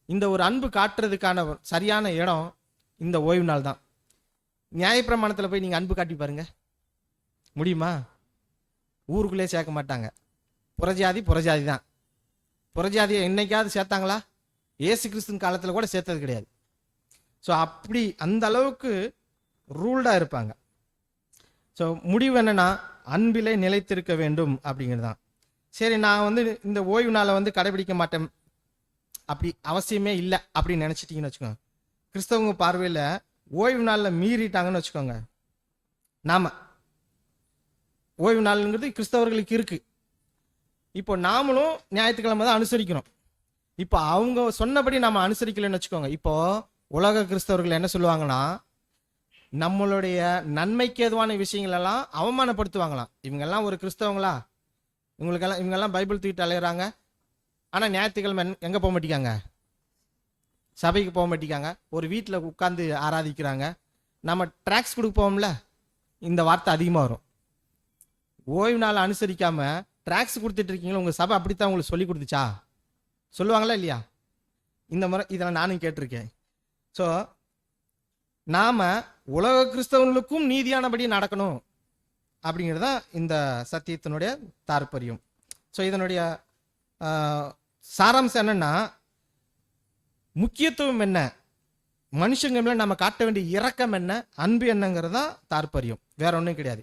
இந்த ஒரு அன்பு காட்டுறதுக்கான சரியான இடம் இந்த ஓய்வு நாள் தான். நியாயப்பிரமாணத்தில் போய் நீங்கள் அன்பு காட்டி பாருங்க, முடியுமா? ஊருக்குள்ளே சேர்க்க மாட்டாங்க. புறஜாதி தான். புறஜாதியை என்னைக்காவது சேர்த்தாங்களா? இயேசு கிறிஸ்துவின் காலத்தில் கூட சேர்த்தது கிடையாது. ஸோ அப்படி அந்த அளவுக்கு ரூல்டாக இருப்பாங்க. ஸோ முடிவு என்னன்னா, அன்பிலே நிலைத்திருக்க வேண்டும் அப்படிங்கிறது தான். சரி, நான் இந்த ஓய்வு நாளை கடைபிடிக்க மாட்டேன், அப்படி அவசியமே இல்லை அப்படின்னு நினச்சிட்டிங்கன்னு வச்சுக்கோங்க. கிறிஸ்தவங்க பார்வையில் ஓய்வு நாளில் மீறிட்டாங்கன்னு வச்சுக்கோங்க. நாம ஓய்வு நாளுங்கிறது கிறிஸ்தவர்களுக்கு இருக்கு. இப்போ நாமளும் ஞாயிற்றுக்கிழமை தான் அனுசரிக்கிறோம். இப்போ அவங்க சொன்னபடி நம்ம அனுசரிக்கலன்னு வச்சுக்கோங்க. இப்போ உலக கிறிஸ்தவர்கள் என்ன சொல்லுவாங்கன்னா, நம்மளுடைய நன்மைக்கு ஏதுவான விஷயங்கள் எல்லாம் அவமானப்படுத்துவாங்களாம். இவங்கெல்லாம் ஒரு கிறிஸ்தவங்களா, இவங்கெல்லாம் பைபிள் தூக்கிட்டு அலையிறாங்க. ஆனால் ஞாயிற்றுக்கிழமை எங்கே போக மாட்டேங்காங்க? சபைக்கு போக மாட்டேங்காங்க. ஒரு வீட்டில் உட்காந்து ஆராதிக்கிறாங்க. நம்ம ட்ராக்ஸ் கொடுக்க போவோம்ல, இந்த வார்த்தை அதிகமாக வரும். ஓய்வு நாள் அனுசரிக்காம ட்ராக்ஸ் கொடுத்துட்டு இருக்கீங்களா? உங்கள் சபை அப்படித்தான் உங்களுக்கு சொல்லி கொடுத்துச்சா? சொல்லுவாங்களா இல்லையா? இந்த முறை இதில் நானும் கேட்டிருக்கேன். ஸோ நாம் உலக கிறிஸ்தவர்களுக்கும் நீதியானபடி நடக்கணும் அப்படிங்கிறது தான் இந்த சத்தியத்தினுடைய தாற்பயம். ஸோ இதனுடைய சாராம்சம் என்னன்னா, முக்கியத்துவம் என்ன, மனுஷங்க மேல நம்ம காட்ட வேண்டிய இரக்கம் என்ன, அன்பு என்னங்கிறது தான் தாற்பயம், வேற ஒன்றும் கிடையாது.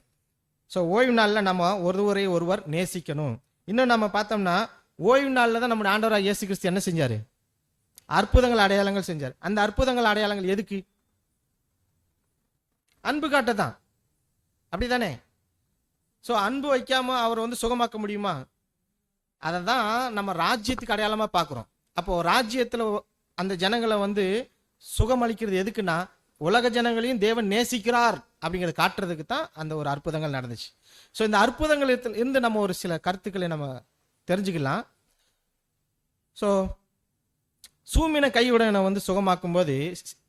ஸோ ஓய்வு நாளில் நம்ம ஒருவர் நேசிக்கணும். இன்னும் நம்ம பார்த்தோம்னா ஓய்வு நாளில் தான் நம்முடைய ஆண்டவராக இயேசு கிறிஸ்து என்ன செஞ்சார்? அற்புதங்கள் அடையாளங்கள் செஞ்சார். அந்த அற்புதங்கள் அடையாளங்கள் எதுக்கு? அன்பு காட்ட தான், அப்படிதானே? ஸோ அன்பு வைக்காம அவர் சுகமாக்க முடியுமா? அதை தான் நம்ம ராஜ்யத்துக்கு அடையாளமாக பார்க்குறோம். அப்போ ராஜ்யத்தில் அந்த ஜனங்களை சுகமளிக்கிறது எதுக்குன்னா, உலக ஜனங்களையும் தேவன் நேசிக்கிறார் அப்படிங்கிறத காட்டுறதுக்கு தான் அந்த ஒரு அற்புதங்கள் நடந்துச்சு. ஸோ இந்த அற்புதங்கள் இருந்து நம்ம ஒரு சில கருத்துக்களை நம்ம தெரிஞ்சுக்கலாம். ஸோ சூமின கையுடனை சுகமாக்கும் போது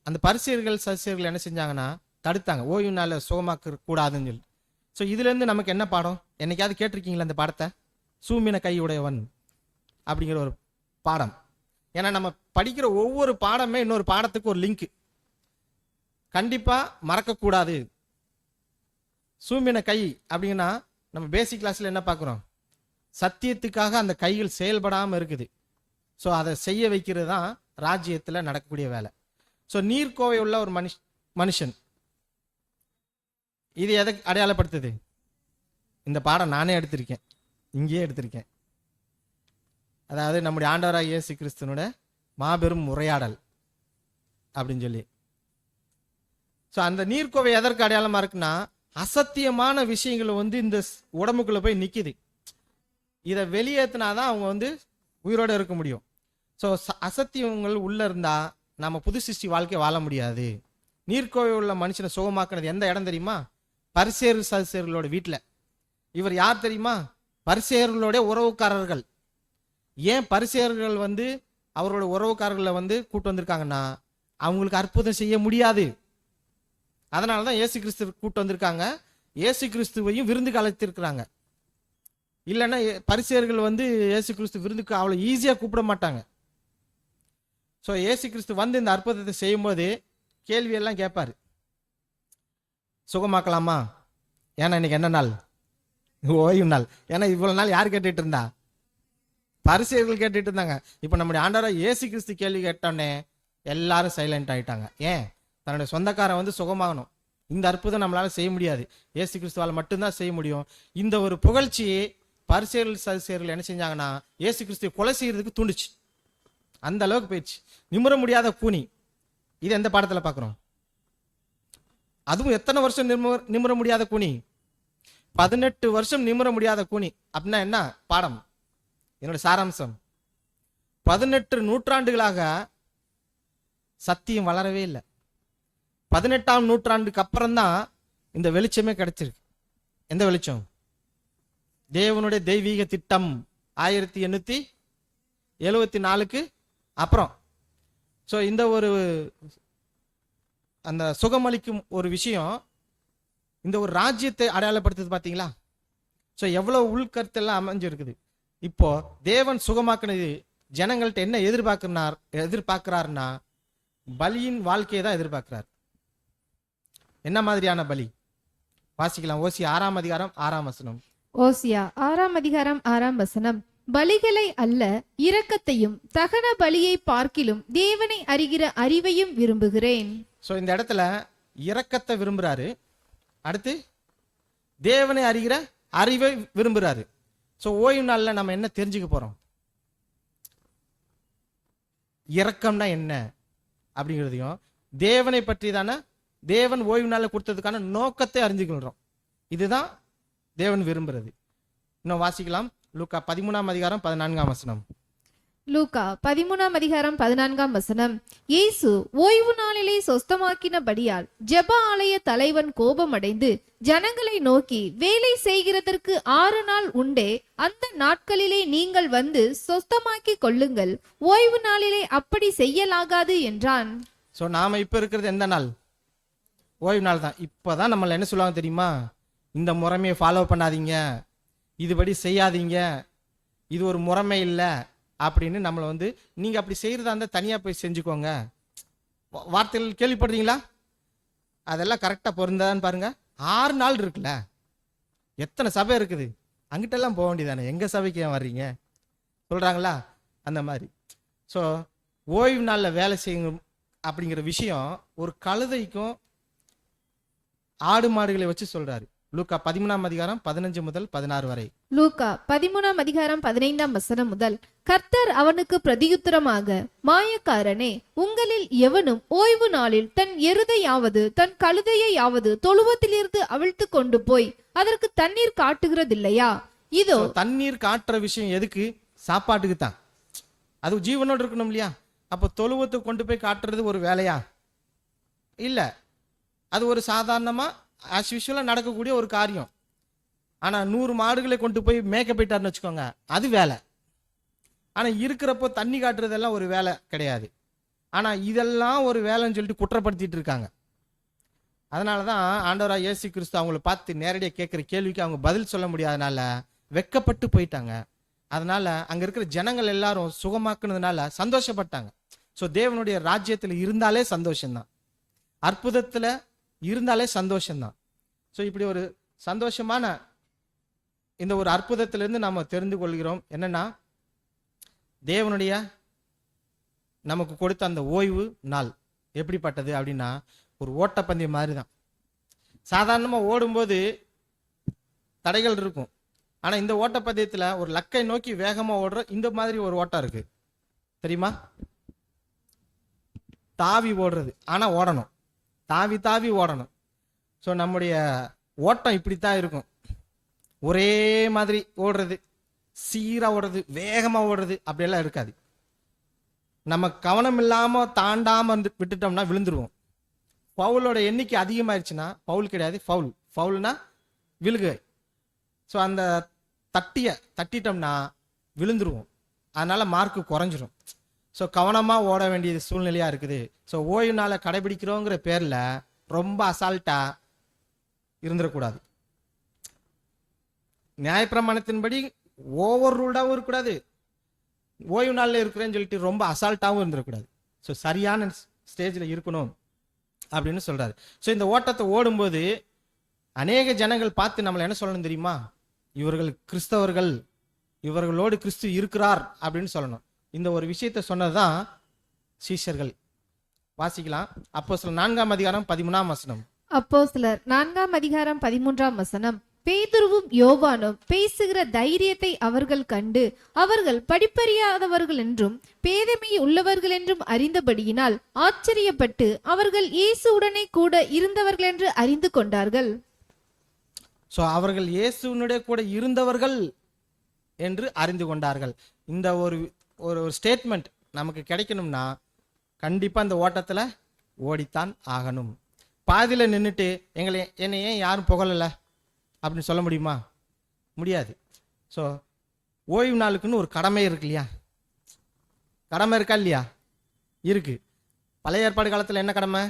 அந்த பரிசேயர்கள் சதுசேயர்கள் என்ன செஞ்சாங்கன்னா தடுத்தாங்க, ஓய்வு நாளில் சுகமாக்க கூடாதுன்னு சொல்லி. ஸோ இதுலேருந்து நமக்கு என்ன பாடம்? என்னைக்காவது கேட்டிருக்கீங்களா அந்த பாடத்தை? சூமின கையுடையவன் அப்படிங்கிற ஒரு பாடம். ஏன்னா நம்ம படிக்கிற ஒவ்வொரு பாடமே இன்னொரு பாடத்துக்கு ஒரு லிங்க். கண்டிப்பாக மறக்கக்கூடாது. சூமின கை அப்படின்னா நம்ம பேசிக் கிளாஸில் என்ன பார்க்குறோம்? சத்தியத்துக்காக அந்த கைகள் செயல்படாமல் இருக்குது. ஸோ அதை செய்ய வைக்கிறது தான் ராஜ்யத்தில் நடக்கக்கூடிய வேலை. ஸோ நீர்க்கோவை உள்ள ஒரு மனுஷன், இது எதை அடையாளப்படுத்துது? இந்த பாடம் நானே எடுத்திருக்கேன், இங்கேயே எடுத்திருக்கேன். அதாவது நம்முடைய ஆண்டவராக இயேசு கிறிஸ்துவோட மாபெரும் உரையாடல் அப்படின்னு சொல்லி. ஸோ அந்த நீர்க்கோவை எதற்கு அடையாளமாக இருக்குன்னா, அசத்தியமான விஷயங்கள் இந்த உடம்புக்குள்ளே போய் நிற்கிது. இதை வெளியேற்றினாதான் அவங்க உயிரோடு இருக்க முடியும். ஸோ அசத்தியங்கள் உள்ளே இருந்தால் நம்ம புது சிருஷ்டி வாழ்க்கையை வாழ முடியாது. நீர்க்கோவை உள்ள மனுஷனை சுகமாக்குனது எந்த இடம் தெரியுமா? பரிசேயர் சதுசேயர்களோட வீட்டில். இவர் யார் தெரியுமா? பரிசேயர்களுடைய உறவுக்காரர்கள். ஏன் பரிசேயர்கள் அவரோட உறவுக்காரர்களை கூட்டு வந்திருக்காங்கன்னா, அவங்களுக்கு அற்புதம் செய்ய முடியாது. அதனால தான் இயேசு கிறிஸ்து கூட்டு வந்திருக்காங்க. இயேசு கிறிஸ்துவையும் விருந்துக்கு அழைத்திருக்கிறாங்க. இல்லைன்னா பரிசேயர்கள் இயேசு கிறிஸ்து விருந்துக்கு அவ்வளோ ஈஸியாக கூப்பிட மாட்டாங்க. ஸோ இயேசு கிறிஸ்து இந்த அற்புதத்தை செய்யும்போது கேள்வியெல்லாம் கேட்பாரு. சுகமாக்கலாமா? ஏன்னா இன்னைக்கு என்ன நாள்? ஓய்வு நாள். ஏன்னா இவ்வளோ நாள் யார் கேட்டுட்டு இருந்தா? பரிசேயர்கள் கேட்டுட்டு இருந்தாங்க. இப்போ நம்முடைய ஆண்டவராக இயேசு கிறிஸ்து கேள்வி கேட்டோன்னே எல்லாரும் சைலண்ட் ஆயிட்டாங்க. ஏன்? தன்னுடைய சொந்தக்காரன் சுகமாகணும். இந்த அற்புதம் நம்மளால செய்ய முடியாது, இயேசு கிறிஸ்துவால் மட்டும்தான் செய்ய முடியும். இந்த ஒரு புகழ்ச்சியை பரிசேயர்கள் சதுசேயர்கள் என்ன செஞ்சாங்கன்னா, இயேசு கிறிஸ்துவை கொலை செய்யறதுக்கு தூண்டுச்சு. அந்த அளவுக்கு போயிடுச்சு. நிமிர முடியாத கூனி. இது எந்த பாடத்தில் பார்க்குறோம்? அதுவும் எத்தனை வருஷம் நிமிர முடியாத கூனி? 18 வருஷம் நிமிர முடியாத கூனி. அப்படின்னா என்ன பாடம்? என்னோட சாராம்சம், 18 நூற்றாண்டுகளாக சத்தியம் வளரவே இல்லை. 18ஆம் நூற்றாண்டுக்கு அப்புறம்தான் இந்த வெளிச்சமே கிடைச்சிருக்கு. எந்த வெளிச்சம்? தேவனுடைய தெய்வீக திட்டம் 1874க்கு அப்புறம். ஸோ இந்த ஒரு அந்த சுகமளிக்கும் ஒரு விஷயம் இந்த ஒரு ராஜ்யத்தை அடையாளப்படுத்துது, பார்த்தீங்களா? ஸோ எவ்வளோ உள்கருத்தெல்லாம் அமைஞ்சிருக்குது. இப்போ தேவன் சுகமாக்குனது ஜனங்கள்ட்ட என்ன எதிர்பார்க்கிறாருன்னா, பலியின் வாழ்க்கையை தான் எதிர்பார்க்கிறார். என்ன மாதிரியான பலி? வாசிக்கலாம். ஓசியா 6ஆம் அதிகாரம் 6ஆம் வசனம். ஓசியா 6ஆம் அதிகாரம் 6ஆம் வசனம். பலிகளை அல்ல, இரக்கத்தையும் தகன பலியை பார்க்கிலும் தேவனை அறிகிற அறிவையும் விரும்புகிறேன். ஸோ இந்த இடத்துல இரக்கத்தை விரும்புறாரு, அடுத்து தேவனை அறிகிற அறிவை விரும்புறாரு. ஸோ ஓய்வு நாளில் நம்ம என்ன தெரிஞ்சுக்க போறோம்? இரக்கம்னா என்ன அப்படிங்கிறதையும், தேவனை பற்றி தானே தேவன் ஓய்வு நாளில் கொடுத்ததுக்கான நோக்கத்தை அறிஞ்சுக்கிறோம். இதுதான் தேவன் விரும்புறது. இன்னும் வாசிக்கலாம். லூக்கா 13ஆம் அதிகாரம் 14ஆம் வசனம். லூக்கா 13:14 இயேசு ஓய்வு நாளிலே சொஸ்தமாக்கினபடியால் ஜெப ஆலய தலைவன் கோபமடைந்து ஜனங்களை நோக்கி, வேலை செய்கிறதற்கு 6 நாள் உண்டே, அந்த நாட்களிலே நீங்கள் வந்து சொஸ்தமாக்கி கொள்ளுங்கள், ஓய்வு நாளிலே அப்படி செய்யலாகாது என்றான். ஸோ நாம இப்ப இருக்கிறது எந்த நாள்? ஓய்வு நாள் தான். இப்பதான் நம்மள என்ன சொல்லுவாங்க தெரியுமா? இந்த முறைமையை ஃபாலோ பண்ணாதீங்க, இதுபடி செய்யாதீங்க, இது ஒரு முறைமை இல்லை அப்படின்னு நம்மளை வந்து, நீங்க அப்படி செய்யறதா இருந்தால் தனியா போய் செஞ்சுக்கோங்க. வார்த்தைகள் கேள்விப்படுறீங்களா? அதெல்லாம் கரெக்டா பொருந்தான்னு பாருங்க. 6 நாள் இருக்குல்ல, எத்தனை சபை இருக்குது, அங்கிட்டெல்லாம் போக வேண்டியதானே, எங்க சபைக்கு ஏன் வர்றீங்க சொல்றாங்களா? அந்த மாதிரி. ஸோ ஓய்வு நாளில் வேலை செய்யணும் அப்படிங்கிற விஷயம் ஒரு கழுதைக்கும் ஆடு மாடுகளை வச்சு சொல்றாரு. லூக்கா 13:15 வரை. லூக்கா 13:15 முதல், கர்த்தர் அவனுக்கு பிரதியுத்தரமாக, மாயக்காரனே, உங்களில் எவனும் ஓய்வு நாளில் தன் எருதையாவது தன் கழுதையாவது தொழுவத்திலிருந்து அவிழ்த்து கொண்டு போய் அதற்கு தண்ணீர் காட்டுகிறதில்லையா? இதோ தண்ணீர் காட்டுற விஷயம் எதுக்கு? சாப்பாட்டுக்கு தான். அது ஜீவனோடு இருக்கணும் இல்லையா? அப்ப தொழுவத்தை கொண்டு போய் காட்டுறது ஒரு வேலையா? இல்ல, அது ஒரு சாதாரணமா ஆஸ் யூஷுவலா நடக்கக்கூடிய ஒரு காரியம். ஆனா 100 மாடுகளை கொண்டு போய் மேய்க்க போயிட்டாருன்னு வச்சுக்கோங்க, அது வேலை. ஆனா இருக்கிறப்போ தண்ணி காட்டுறதெல்லாம் ஒரு வேலை கிடையாது. ஆனா இதெல்லாம் ஒரு வேலைன்னு சொல்லிட்டு குற்றப்படுத்திட்டு இருக்காங்க. அதனாலதான் ஆண்டவராக இயேசு கிறிஸ்து அவங்களை பார்த்து நேரடியாக கேட்கிற கேள்விக்கு அவங்க பதில் சொல்ல முடியாதனால வெக்கப்பட்டு போயிட்டாங்க. அதனால அங்க இருக்கிற ஜனங்கள் எல்லாரும் சுகமாக்குனதுனால சந்தோஷப்பட்டாங்க. ஸோ தேவனுடைய ராஜ்யத்தில் இருந்தாலே சந்தோஷம்தான், அற்புதத்துல இருந்தாலே சந்தோஷம்தான். ஸோ இப்படி ஒரு சந்தோஷமான இந்த ஒரு அற்புதத்திலிருந்து நம்ம தெரிந்து கொள்கிறோம் என்னன்னா, தேவனுடைய நமக்கு கொடுத்த அந்த ஓய்வு நாள் எப்படிப்பட்டது அப்படின்னா, ஒரு ஓட்டப்பந்தயம் மாதிரி தான். சாதாரணமாக ஓடும்போது தடைகள் இருக்கும். ஆனால் இந்த ஓட்டப்பந்தயத்தில் ஒரு லக்கை நோக்கி வேகமாக ஓடுற இந்த மாதிரி ஒரு ஓட்டம் இருக்கு தெரியுமா? தாவி ஓடுறது. ஆனால் ஓடணும், தாவி தாவி ஓடணும். ஸோ நம்முடைய ஓட்டம் இப்படித்தான் இருக்கும். ஒரே மாதிரி ஓடுறது, சீராக ஓடுறது, வேகமாக ஓடுறது அப்படியெல்லாம் இருக்காது. நம்ம கவனம் இல்லாமல் தாண்டாமல் விட்டுட்டோம்னா விழுந்துருவோம். பவுலோட எண்ணிக்கை அதிகமாயிருச்சுன்னா, பவுல் கிடையாது ஃபவுல், ஃபவுல்னா விழுகை. ஸோ அந்த தட்டிட்டோம்னா விழுந்துருவோம். அதனால மார்க்கு குறைஞ்சிரும். ஸோ கவனமாக ஓட வேண்டியது சூழ்நிலையாக இருக்குது. ஸோ ஓய்வு நாளை கடைபிடிக்கிறோங்கிற பேரில் ரொம்ப அசால்ட்டாக இருந்துடக்கூடாது. நியாயப்பிரமாணத்தின்படி ஓவர் ரூல்டாகவும் இருக்கக்கூடாது, ஓய்வு நாளில் இருக்கிறேன்னு சொல்லிட்டு ரொம்ப அசால்ட்டாகவும் இருந்துடக்கூடாது. ஸோ சரியான ஸ்டேஜில் இருக்கணும் அப்படின்னு சொல்கிறாரு. ஸோ இந்த ஓட்டத்தை ஓடும்போது அநேக ஜனங்கள் பார்த்து நம்மளை என்ன சொல்லணும் தெரியுமா? இவர்கள் கிறிஸ்தவர்கள், இவர்களோடு கிறிஸ்து இருக்கிறார் அப்படின்னு சொல்லணும். இந்த ஒரு விஷயத்தை சொன்னதுதான் சீஷர்கள். வாசிக்கலாம். அப்போஸ்தலர் 4:13. அப்போஸ்தலர் 4:13. பேதுருவும் யோவானும் பேசுகிற தைரியத்தை அவர்கள் கண்டு, அவர்கள் படிப்பறியாதவர்கள் என்றும் பேதமை உள்ளவர்கள் என்றும் அறிந்தபடியினால் ஆச்சரியப்பட்டு அவர்கள் இயேசுவுடனே கூட இருந்தவர்கள் என்று அறிந்து கொண்டார்கள். ஸோ அவர்கள் இயேசுனுடைய கூட இருந்தவர்கள் என்று அறிந்து கொண்டார்கள். இந்த ஒரு ஒரு ஸ்டேட்மெண்ட் நமக்கு கிடைக்கணும்னா கண்டிப்பா இந்த ஓட்டத்துல ஓடித்தான் ஆகணும். பாதியில நின்றுட்டு என்னை ஏன் யாரும் புகழலை அப்படின்னு சொல்ல முடியுமா? முடியாது. ஸோ ஓய்வு நாளுக்குன்னு ஒரு கடமை இருக்கு இல்லையா? கடமை இருக்கா இல்லையா? இருக்கு. பழைய ஏற்பாடு காலத்தில் என்ன கடமை?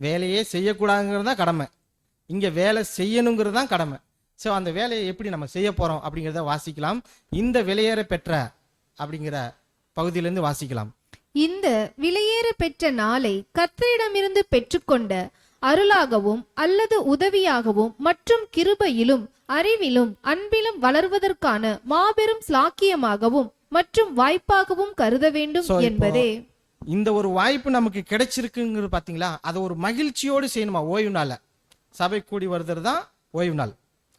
வேலையே செய்யக்கூடாதுங்கிறது தான் கடமை. இங்கே வேலை செய்யணுங்கிறது தான் கடமை. ஸோ அந்த வேலையை எப்படி நம்ம செய்ய போகிறோம் அப்படிங்கிறத வாசிக்கலாம். இந்த விலையேற பெற்ற அப்படிங்கிற பகுதியிலிருந்து வாசிக்கலாம். இந்த விலையேற பெற்ற நாளை கர்த்தரிடமிருந்து பெற்றுக்கொண்ட அருளாகவும் அல்லது உதவியாகவும் மற்றும் கிருபையிலும் அறிவிலும் அன்பிலும் வளர்வதற்கான மாபெரும் ஸ்லாக்கியமாகவும் மற்றும் வாய்ப்பாகவும் கருத வேண்டும் என்பதே. இந்த ஒரு வாய்ப்பு நமக்கு கிடைச்சிருக்குங்கிறது பார்த்தீங்களா? அதை ஒரு மகிழ்ச்சியோடு செய்யணுமா? ஓய்வு நாள சபை கூடி வருது தான் ஓய்வு நாள்,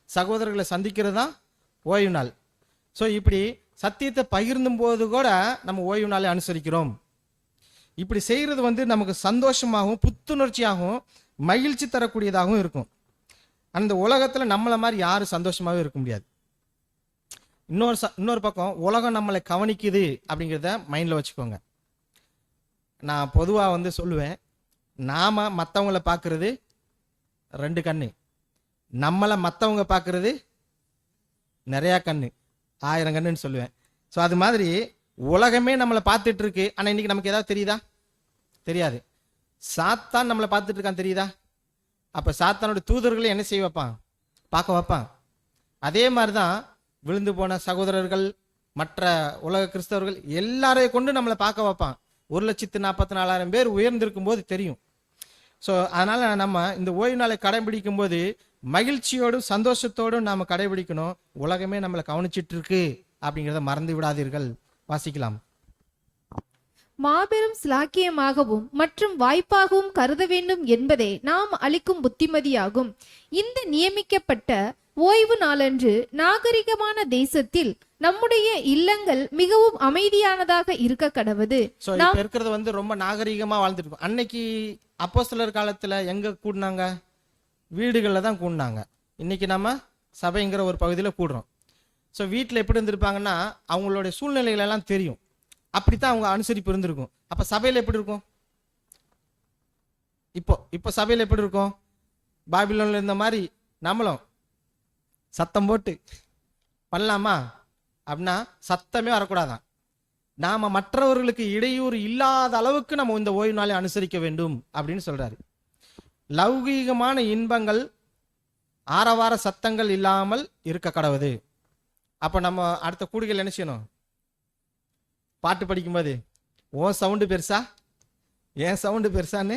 சகோதரர்களை சந்திக்கிறது தான் ஓய்வு நாள். ஸோ இப்படி சத்தியத்தை பகிர்ந்தும் போது கூட நம்ம ஓய்வு நாளை அனுசரிக்கிறோம். இப்படி செய்யறது நமக்கு சந்தோஷமாகவும் புத்துணர்ச்சியாகவும் மகிழ்ச்சி தரக்கூடியதாகவும் இருக்கும். அந்த உலகத்துல நம்மள மாதிரி யாரும் சந்தோஷமாவே இருக்க முடியாது. இன்னொரு பக்கம் உலகம் நம்மளை கவனிக்குது அப்படிங்கிறத மைண்டில் வச்சுக்கோங்க. நான் பொதுவாக சொல்லுவேன், நாம் மற்றவங்கள பார்க்குறது 2 கண்ணு, நம்மளை மற்றவங்க பார்க்குறது நிறையா கண்ணு, 1000 கண்ணுன்னு சொல்லுவேன். ஸோ அது மாதிரி உலகமே நம்மளை பார்த்துட்டு இருக்கு. ஆனால் இன்னைக்கு நமக்கு ஏதாவது தெரியுதா? தெரியாது. சாத்தான் நம்மளை பார்த்துட்டு இருக்கான், தெரியுதா? அப்போ சாத்தானோட தூதர்களை என்ன செய்ய வைப்பான்? பார்க்க வைப்பான். அதே மாதிரி தான் விழுந்து போன சகோதரர்கள், மற்ற உலக கிறிஸ்தவர்கள் எல்லாரையும் கொண்டு நம்மளை பார்க்க வைப்பான். 1,44,000 பேர் உயர்ந்திருக்கும் போது தெரியும். ஸோ அதனால நம்ம இந்த ஓய்வு நாளை கடைபிடிக்கும் போது மகிழ்ச்சியோடும் சந்தோஷத்தோடும் நாம் கடைபிடிக்கணும். உலகமே நம்மளை கவனிச்சிட்டு இருக்கு அப்படிங்கிறத மறந்து விடாதீர்கள். வாசிக்கலாம். மாபெரும் சிலாக்கியமாகவும் மற்றும் வாய்ப்பாகவும் கருத வேண்டும் என்பதே நாம் அளிக்கும் புத்திமதியாகும். இந்த நியமிக்கப்பட்ட ஓய்வு நாளன்று நாகரிகமான தேசத்தில் நம்முடைய இல்லங்கள் மிகவும் அமைதியானதாக இருக்க கடவுது. ஸோ இப்போ இருக்கிறது ரொம்ப நாகரிகமா வாழ்ந்துட்டு இருக்கோம். அன்னைக்கு அப்போஸ்தலர் காலத்துல எங்க கூடினாங்க? வீடுகளில் தான் கூடினாங்க. இன்னைக்கு நம்ம சபைங்கிற ஒரு பகுதியில் கூடுறோம். ஸோ வீட்டில் எப்படி இருந்திருப்பாங்கன்னா அவங்களுடைய சூழ்நிலைகள் எல்லாம் தெரியும். அப்படித்தான் அவங்க அனுசரிப்பு இருந்திருக்கும். அப்போ சபையில் எப்படி இருக்கும்? இப்போ சபையில் எப்படி இருக்கும்? பாபிலோனில் இருந்த மாதிரி நம்மளும் சத்தம் போட்டு பண்ணலாமா? அப்படின்னா சத்தமே வரக்கூடாதான். நாம மற்றவர்களுக்கு இடையூறு இல்லாத அளவுக்கு நம்ம இந்த ஓய்வு நாளை அனுசரிக்க வேண்டும் அப்படின்னு சொல்றாரு. லௌகீகமான இன்பங்கள், ஆரவார சத்தங்கள் இல்லாமல் இருக்க கடவுது. அப்ப நம்ம அடுத்த கூடுகள் என்ன செய்யணும்? பாட்டு படிக்கும்போது ஓ சவுண்டு பெருசா ஏன் சவுண்டு பெருசான்னு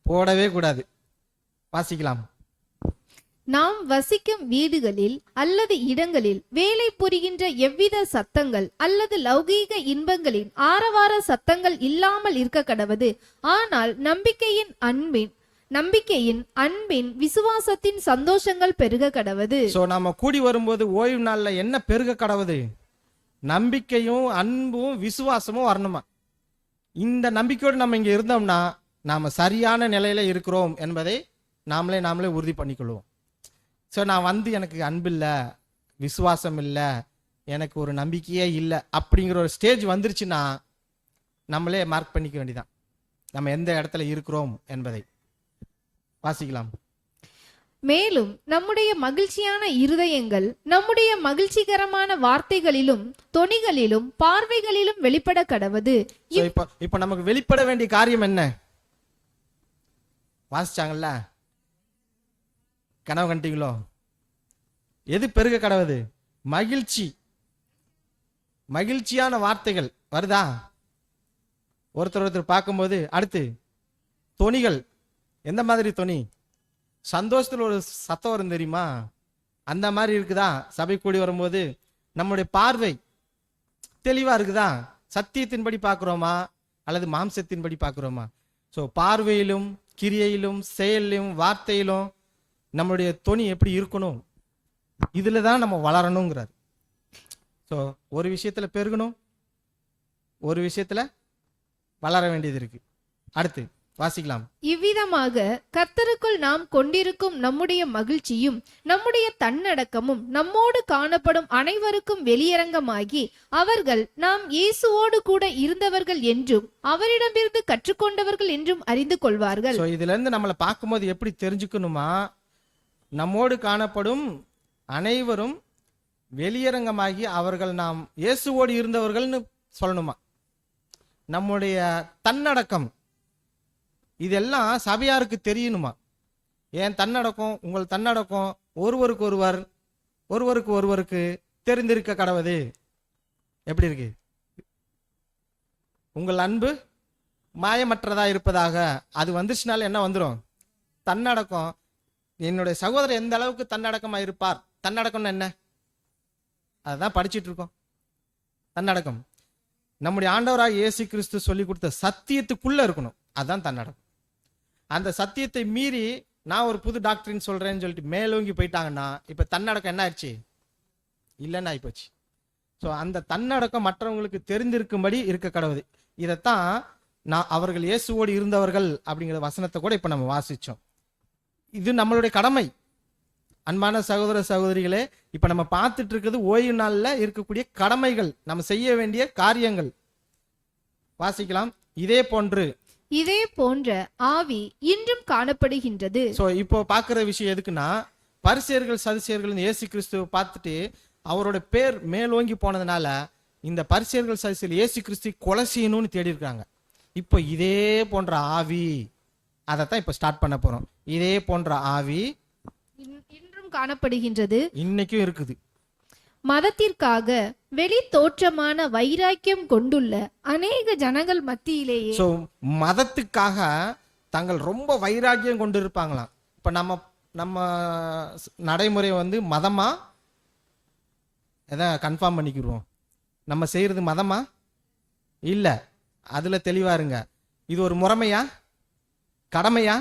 போடவே கூடாது. வாசிக்கலாம். நாம் வசிக்கும் வீடுகளில் அல்லது இடங்களில் வேலை புரிகின்ற எவ்வித சத்தங்கள் அல்லது லௌகீக இன்பங்களின் ஆரவார சத்தங்கள் இல்லாமல் இருக்க கடவது. ஆனால் நம்பிக்கையின் அன்பின் விசுவாசத்தின் சந்தோஷங்கள் பெருக கடவது. சோ நாம கூடி வரும்போது ஓய்வு நாள்ல என்ன பெருக கடவுது? நம்பிக்கையும் அன்பும் விசுவாசமும் வரணுமா? இந்த நம்பிக்கையோடு நம்ம இங்க இருந்தோம்னா நாம சரியான நிலையில இருக்கிறோம் என்பதை நாமளே உறுதி பண்ணிக்கொள்வோம். ஸோ நான் எனக்கு அன்பு இல்லை, விசுவாசம் இல்லை, எனக்கு ஒரு நம்பிக்கையே இல்லை அப்படிங்கிற ஒரு ஸ்டேஜ் வந்துருச்சுன்னா நம்மளே மார்க் பண்ணிக்க வேண்டியதான் நம்ம எந்த இடத்துல இருக்கிறோம் என்பதை. வாசிக்கலாம். மேலும் நம்முடைய மகிழ்ச்சியான இருதயங்கள் நம்முடைய மகிழ்ச்சிகரமான வார்த்தைகளிலும் தொனிகளிலும் பார்வைகளிலும் வெளிப்பட கடவது. இப்ப நமக்கு வெளிப்பட வேண்டிய காரியம் என்ன? வாசிச்சாங்கல்ல, கனவு கண்டீங்களோ? எது பெருக கடவுது? மகிழ்ச்சியான வார்த்தைகள் வருதா? ஒருத்தர் பார்க்கும்போது. அடுத்து தொனிகள். எந்த மாதிரி தொனி? சந்தோஷத்துல ஒரு சத்தம் வரும் தெரியுமா? அந்த மாதிரி இருக்குதா? சபை கூடி வரும்போது நம்முடைய பார்வை தெளிவா இருக்குதா? சத்தியத்தின்படி பார்க்கிறோமா அல்லது மாம்சத்தின்படி பார்க்கிறோமா? ஸோ பார்வையிலும் கிரியையிலும் செயலிலும் வார்த்தையிலும் நம்மளுடைய தொனி எப்படி இருக்கணும்? இதுல தான் நம்ம வளரணுங்கிறார். ஸோ ஒரு விஷயத்துல பெருகணும், ஒரு விஷயத்துல வளர வேண்டியது இருக்கு. அடுத்து வாசிக்கலாம். இவ்விதமாக கர்த்தருக்குள் நாம் கொண்டிருக்கும் நம்முடைய மகிழ்ச்சியும் நம்முடைய தன்னடக்கமும் நம்மோடு காணப்படும் அனைவருக்கும் வெளியரங்கமாகி அவர்கள் நாம் இயேசுவோடு கூட இருந்தவர்கள் என்றும் அவரிடமிருந்து கற்றுக்கொண்டவர்கள் என்றும் அறிந்து கொள்வார்கள். இதுல இருந்து நம்மளை பார்க்கும்போது எப்படி தெரிஞ்சுக்கணுமா? நம்மோடு காணப்படும் அனைவரும் வெளியரங்கமாகி அவர்கள் நாம் இயேசுவோடு இருந்தவர்கள்னு சொல்லணுமா? நம்முடைய தன்னடக்கம் இதெல்லாம் சபையாருக்கு தெரியணுமா? ஏன் தன்னடக்கம், உங்கள் தன்னடக்கம் ஒருவருக்கு ஒருவருக்கு தெரிந்திருக்க கடவுது. எப்படி இருக்கு? உங்கள் அன்பு மாயமற்றதா இருப்பதாக. அது வந்துச்சுனால என்ன வந்துடும்? தன்னடக்கம். என்னுடைய சகோதரர் எந்த அளவுக்கு தன்னடக்கமா இருப்பார். தன்னடக்கம்னு என்ன? அதுதான் படிச்சுட்டு இருக்கோம். தன்னடக்கம் நம்முடைய ஆண்டவராக இயேசு கிறிஸ்து சொல்லி கொடுத்த சத்தியத்துக்குள்ள இருக்கணும். அதுதான் தன்னடக்கம். அந்த சத்தியத்தை மீறி நான் ஒரு புது டாக்டரின்னு சொல்றேன்னு சொல்லிட்டு மேலோங்கி போயிட்டாங்கன்னா இப்ப தன்னடக்கம் என்ன ஆயிடுச்சு? இல்லைன்னு ஆயிப்போச்சு. ஸோ அந்த தன்னடக்கம் மற்றவங்களுக்கு தெரிந்திருக்கும்படி இருக்க கடவுது. இதைத்தான் நான் அவர்கள் இயேசுவோடு இருந்தவர்கள் அப்படிங்கிற வசனத்தை கூட இப்ப நம்ம வாசிச்சோம். இது நம்மளுடைய கடமை. அன்பான சகோதர சகோதரிகளே, இப்ப நம்ம பார்த்துட்டு இருக்கிறது ஓய்வு நாள்ல இருக்கக்கூடிய கடமைகள், நம்ம செய்ய வேண்டிய காரியங்கள். வாசிக்கலாம். இதே போன்ற ஆவி இன்றும் காணப்படுகின்றது. சோ இப்போ பார்க்கிற விஷயம் எதுக்குன்னா, பரிசேயர்கள் சதுசேயர்கள் இயேசு கிறிஸ்துவை பார்த்துட்டு அவரோட பேர் மேலோங்கி போனதுனால இந்த பரிசேயர்கள் சதுசேயர்கள் இயேசு கிறிஸ்து கொலை செய்யணும்னு தேடி இருக்காங்க. இப்போ இதே போன்ற ஆவி, அதைத்தான் இப்ப ஸ்டார்ட் பண்ண போறோம். இதே போன்ற ஆவி இன்றும் காணப்படுகின்றது, இன்னைக்கும் இருக்குது. மதத்திற்காக வெளி தோற்றமான வைராக்கியம் கொண்டுள்ள அநேக ஜனங்கள் மத்தியிலேயே. சோ மதத்துக்காக தாங்கள் ரொம்ப வைராக்கியம் கொண்டு இருப்பாங்களாம். இப்ப நம்ம நடைமுறை மதமா எதை கன்ஃபார்ம் பண்ணிக்கிடுவோம். நம்ம செய்யறது மதமா இல்ல, அதுல தெளிவா இருங்க. இது ஒரு முறைமையா, கடமையா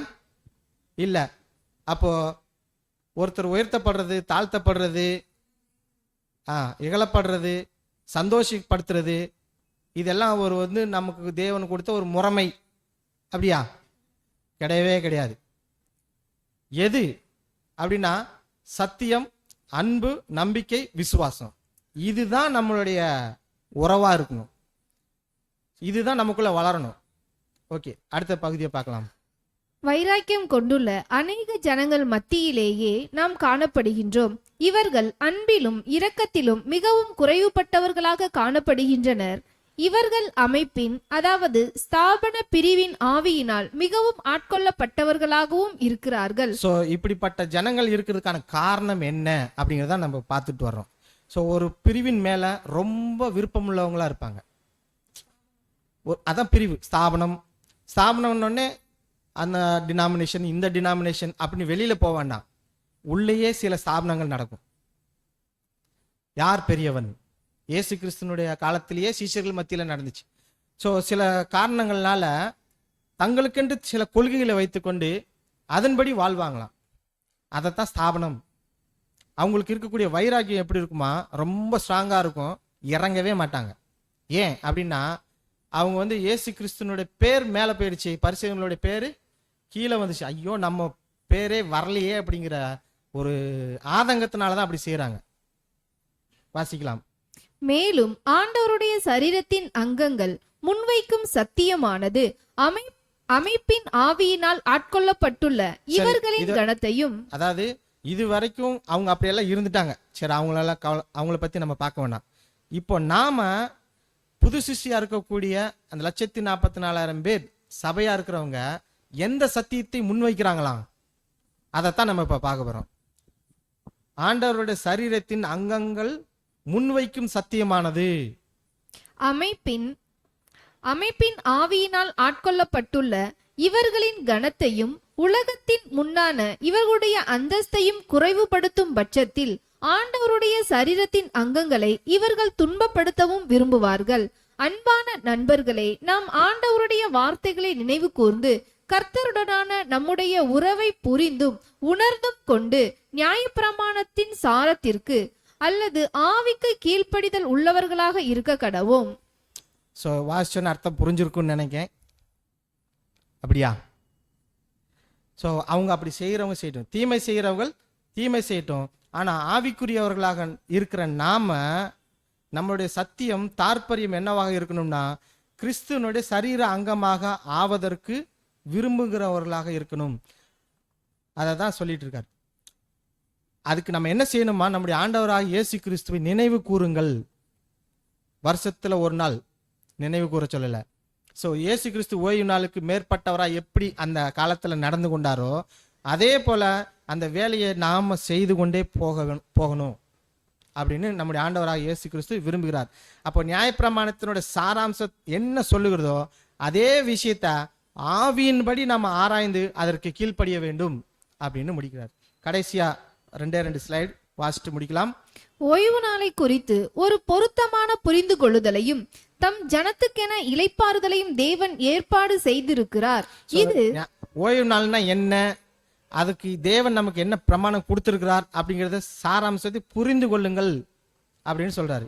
இல்ல. அப்போ ஒருத்தர் உயர்த்தப்படுறது, தாழ்த்தப்படுறது, இகழப்படுறது, சந்தோஷப்படுத்துறது, இதெல்லாம் ஒரு நமக்கு தேவன் கொடுத்த ஒரு முறைமை. அப்படியா? கிடையவே கிடையாது. எது அப்படின்னா சத்தியம், அன்பு, நம்பிக்கை, விசுவாசம். இதுதான் நம்மளுடைய உறவா இருக்கணும். இதுதான் நமக்குள்ள வளரணும். ஓகே, அடுத்த பகுதியை பார்க்கலாம். வைராக்கியம் கொண்டுள்ள அநேக ஜனங்கள் மத்தியிலேயே நாம் காணப்படுகின்றோம். இவர்கள் அன்பிலும் இரக்கத்திலும் மிகவும் குறைவுபட்டவர்களாக காணப்படுகின்றனர். இவர்கள் அமைப்பின், அதாவது ஸ்தாபன பிரிவின் ஆவியினால் மிகவும் ஆட்கொள்ளப்பட்டவர்களாகவும் இருக்கிறார்கள். சோ இப்படிப்பட்ட ஜனங்கள் இருக்கிறதுக்கான காரணம் என்ன அப்படிங்கறத நம்ம பார்த்துட்டு வர்றோம். சோ ஒரு பிரிவின் மேல ரொம்ப விருப்பம் உள்ளவங்களா இருப்பாங்க. அதான் பிரிவு. ஸ்தாபனம்னு அந்த டினாமினேஷன், இந்த டினாமினேஷன் அப்படின்னு வெளியில போக வேண்டாம். உள்ளேயே சில ஸ்தாபனங்கள் நடக்கும். யார் பெரியவன்? இயேசு கிறிஸ்துனுடைய காலத்திலேயே சீஷர்கள் மத்தியில நடந்துச்சு. ஸோ சில காரணங்கள்னால தங்களுக்கென்று சில கொள்கைகளை வைத்துக்கொண்டு அதன்படி வாழ்வாங்களாம். அதைத்தான் ஸ்தாபனம். அவங்களுக்கு இருக்கக்கூடிய வைராக்கியம் எப்படி இருக்குமா, ரொம்ப ஸ்ட்ராங்கா இருக்கும், இறங்கவே மாட்டாங்க. ஏன் அப்படின்னா அவங்க இயேசு கிறிஸ்துனுடைய பேர் மேல போயிடுச்சு, பரிசேயர்களுடைய பேரு கீழே வந்துச்சு. ஐயோ நம்ம பேரே வரலையே அப்படிங்கிற ஒரு ஆதங்கத்தினாலதான் அப்படி செய்யறாங்க. வாசிக்கலாம். மேலும் ஆண்டவருடைய சரீரத்தின் அங்கங்கள் முன்வைக்கும் சத்தியமானது அமைப்பின் ஆவியினால் ஆட்கொள்ளப்பட்டுள்ள இவர்களின் கணத்தையும். அதாவது இது வரைக்கும் அவங்க அப்படியெல்லாம் இருந்துட்டாங்க. சரி, அவங்கள பத்தி நம்ம பார்க்க வேண்டாம். இப்போ நாம புது சிஷ்யா இருக்கக்கூடிய அந்த 1,44,000 பேர் சபையா இருக்கிறவங்க எந்த சத்தியத்தை முன்வைக்கிறாங்களாம், அதைத்தான் நம்ம இப்ப பார்க்க போறோம். ஆண்டவருடைய சரீரத்தின் அங்கங்கள் முன்வைக்கும் சத்தியமானது அமைப்பின் ஆவியினால் ஆட்கொள்ளப்பட்டுள்ள இவர்களின் கணத்தையும் உலகத்தின் முன்னான இவர்களுடைய அந்தஸ்தையும் குறைவுபடுத்தும் பட்சத்தில் ஆண்டவருடைய சரீரத்தின் அங்கங்களை இவர்கள் துன்பப்படுத்தவும் விரும்புவார்கள். அன்பான நண்பர்களே, நாம் ஆண்டவருடைய வார்த்தைகளை நினைவு கூர்ந்து கர்த்தருடனான நம்முடைய உறவை புரிந்தும் உணர்ந்தும் கொண்டு நியாயப்பிரமாணத்தின் சாரத்திற்கு அல்லது ஆவிக்கு கீழ்ப்படிதல் உள்ளவர்களாக இருக்க கடவோம். சோ வாசிச்சோன்னு அர்த்தம் புரிஞ்சிருக்கும்னு நினைக்கிறேன். அப்படியா? சோ அவங்க அப்படி செய்யறவங்க செய்யட்டும், தீமை செய்யறவங்க தீமை செய்யட்டும். ஆனா ஆவிக்குரியவர்களாக இருக்கிற நாம நம்மளுடைய சத்தியம் தாற்பயம் என்னவாக இருக்கணும்னா கிறிஸ்துவனுடைய சரீர அங்கமாக ஆவதற்கு விரும்புகிறவர்களாக இருக்கணும். அதை தான் சொல்லிட்டு இருக்காரு. அதுக்கு நம்ம என்ன செய்யணுமா, நம்முடைய ஆண்டவராக இயேசு கிறிஸ்துவை நினைவு கூறுங்கள். வருஷத்துல ஒரு நாள் நினைவு கூற சொல்லல. ஸோ இயேசு கிறிஸ்து ஓய்வு நாளுக்கு மேற்பட்டவராக எப்படி அந்த காலத்துல நடந்து கொண்டாரோ அதே போல அந்த வேலையை நாம செய்து கொண்டே போகணும் அப்படின்னு நம்முடைய ஆண்டவராக இயேசு கிறிஸ்து விரும்புகிறார். அப்போ நியாயப்பிரமாணத்தினுடைய சாராம்சம் என்ன சொல்லுகிறதோ அதே விஷயத்த ஆவியின்படி நம்ம ஆராய்ந்து அதற்கு கீழ்ப்படிய வேண்டும் அப்படின்னு முடிக்கிறார். கடைசியா 2 ஸ்லைடு வாசிட்டு முடிக்கலாம். ஓய்வு நாளை குறித்து ஒரு பொருத்தமான புரிந்து கொள்ளுதலையும் தம் ஜனத்துக்கென இளைப்பாறுதலையும் தேவன் ஏற்பாடு செய்திருக்கிறார். இது ஓய்வு நாள்னா என்ன, அதுக்கு தேவன் நமக்கு என்ன பிரமாணம் கொடுத்திருக்கிறார் அப்படிங்கறத சாராம்சத்தை புரிந்து கொள்ளுங்கள் அப்படின்னு சொல்றாரு.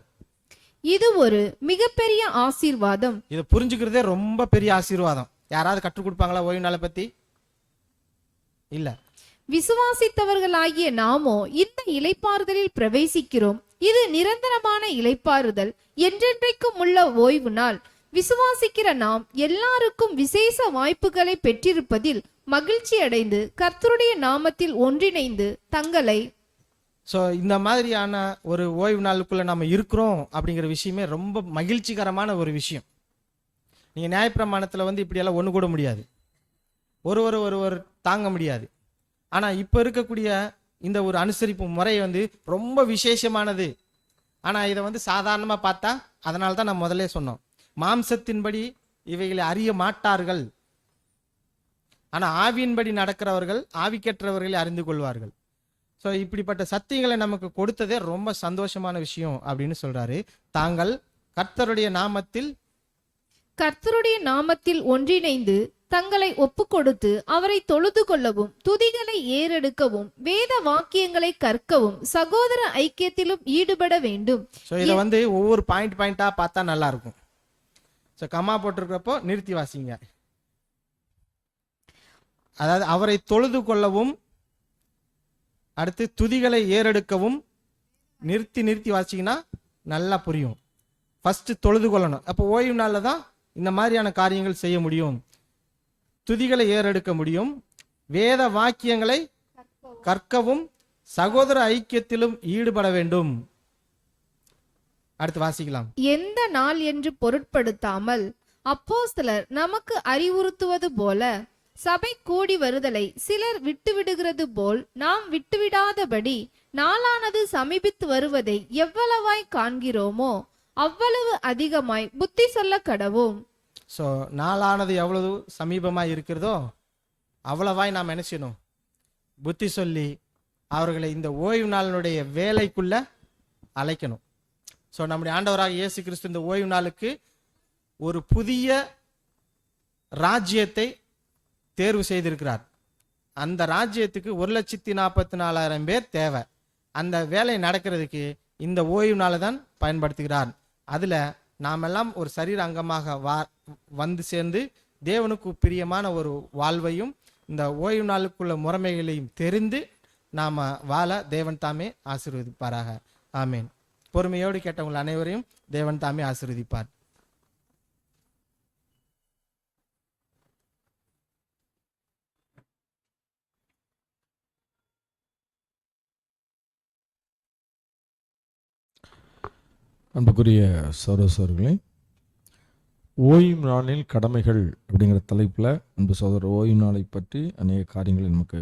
இது ஒரு மிகப்பெரிய ஆசீர்வாதம். இதை புரிஞ்சுக்கிறதே ரொம்ப பெரிய ஆசீர்வாதம். யாராவது கற்றுக் கொடுப்பாங்களா ஓய்வு நாளை பத்தி? இல்ல. விசுவாசித்தவர்களாகிய நாமோ இந்த இளைப்பாறுதலில் பிரவேசிக்கிறோம். இது நிரந்தரமான இளைப்பாறுதல், என்றென்றைக்கும் உள்ள ஓய்வு நாள். விசுவாசிக்கிற நாம் எல்லாருக்கும் விசேஷ வாய்ப்புகளை பெற்றிருப்பதில் மகிழ்ச்சி அடைந்து கர்த்தருடைய நாமத்தில் ஒன்றிணைந்து தங்களை ஸோ இந்த மாதிரியான ஒரு ஓய்வு நாளுக்குள்ள நம்ம இருக்கிறோம் அப்படிங்கிற விஷயமே ரொம்ப மகிழ்ச்சிகரமான ஒரு விஷயம். நீங்கள் நியாயப்பிரமாணத்தில் இப்படியெல்லாம் ஒன்று கூட முடியாது, ஒருவர் தாங்க முடியாது. ஆனால் இப்போ இருக்கக்கூடிய இந்த ஒரு அனுசரிப்பு முறை ரொம்ப விசேஷமானது. ஆனால் இதை சாதாரணமாக பார்த்தா, அதனால தான் நான் முதல்ல சொன்னோம், மாம்சத்தின்படி இவைகளை அறிய மாட்டார்கள், ஆனால் ஆவியின்படி நடக்கிறவர்கள் ஆவிக்கற்றவர்களை அறிந்து கொள்வார்கள். ஸோ இப்படிப்பட்ட சத்தியங்களை நமக்கு கொடுத்ததே ரொம்ப சந்தோஷமான விஷயம் அப்படின்னு சொல்றாரு. தாங்கள் கர்த்தருடைய நாமத்தில் ஒன்றிணைந்து தங்களை ஒப்புக்கொடுத்து அவரை தொழுது கொள்ளவும் துதிகளை ஏறெடுக்கவும் வேத வாக்கியங்களை கற்கவும் சகோதர ஐக்கியத்திலும் ஈடுபட வேண்டும். ஸோ இதை ஒவ்வொரு பாயிண்டா பார்த்தா நல்லா இருக்கும். ஸோ கம்மா போட்டிருக்கிறப்போ நிறுத்தி வாசிங்க. அதாவது அவரை தொழுது கொள்ளவும், அடுத்து துதிகளை ஏறெடுக்கவும், நிறுத்தி வாசிங்கன்னா நல்லா புரியும். ஃபர்ஸ்ட் தொழுது கொள்ளணும். அப்போ ஓய்வு நாளில் தான் இந்த மாதிரியான காரியங்கள் செய்ய முடியும். துதிகளை ஏறெடுக்க முடியும், வேத வாக்கியங்களை கற்கவும் சகோதர ஐக்கியத்திலும் ஈடுபட வேண்டும். அடுத்து வாசிக்கலாம். எந்த நாள் என்று பொருட்படுத்தாமல் அப்போஸ்தலர் நமக்கு அறிவுறுத்துவது போல சபை கூடி வருதலை சிலர் விட்டுவிடுகிறது போல் நாம் விட்டுவிடாதபடி நாளானது சமீபித்து வருவதை எவ்வளவாய் காண்கிறோமோ அவ்வளவு அதிகமாய் புத்தி சொல்ல கடவோம். ஸோ நாளானது எவ்வளவு சமீபமாய் இருக்கிறதோ அவ்வளவாய் நாம் என்ன செய்யணும்? புத்தி சொல்லி அவர்களை இந்த ஓய்வு நாளினுடைய வேலைக்குள்ள அழைக்கணும். ஸோ நம்முடைய ஆண்டவராக இயேசு கிறிஸ்து இந்த ஓய்வு நாளுக்கு ஒரு புதிய ராஜ்யத்தை தேர்வு செய்திருக்கிறார். அந்த ராஜ்யத்துக்கு 1,44,000 பேர் தேவை. அந்த வேலை நடக்கிறதுக்கு இந்த ஓய்வு நாளை தான் பயன்படுத்துகிறார். அதில் நாமெல்லாம் ஒரு சரீர அங்கமாக வந்து சேர்ந்து தேவனுக்கு பிரியமான ஒரு வாழ்வையும் இந்த ஓய்வு நாளுக்குள்ள முறைமைகளையும் தெரிந்து நாம் வாழ தேவன் தாமே ஆசீர்வதிப்பாராக. ஆமேன். பொறுமையோடு கேட்டவங்கள் அனைவரையும் தேவன் தாமே ஆசீர்வதிப்பார். அன்புக்குரிய சகோதரர்களே, ஓய்வு நாளில் கடமைகள் அப்படிங்கிற தலைப்பில் அன்பு சகோதரர் ஓய்வு நாளை பற்றி அநேக காரியங்களை நமக்கு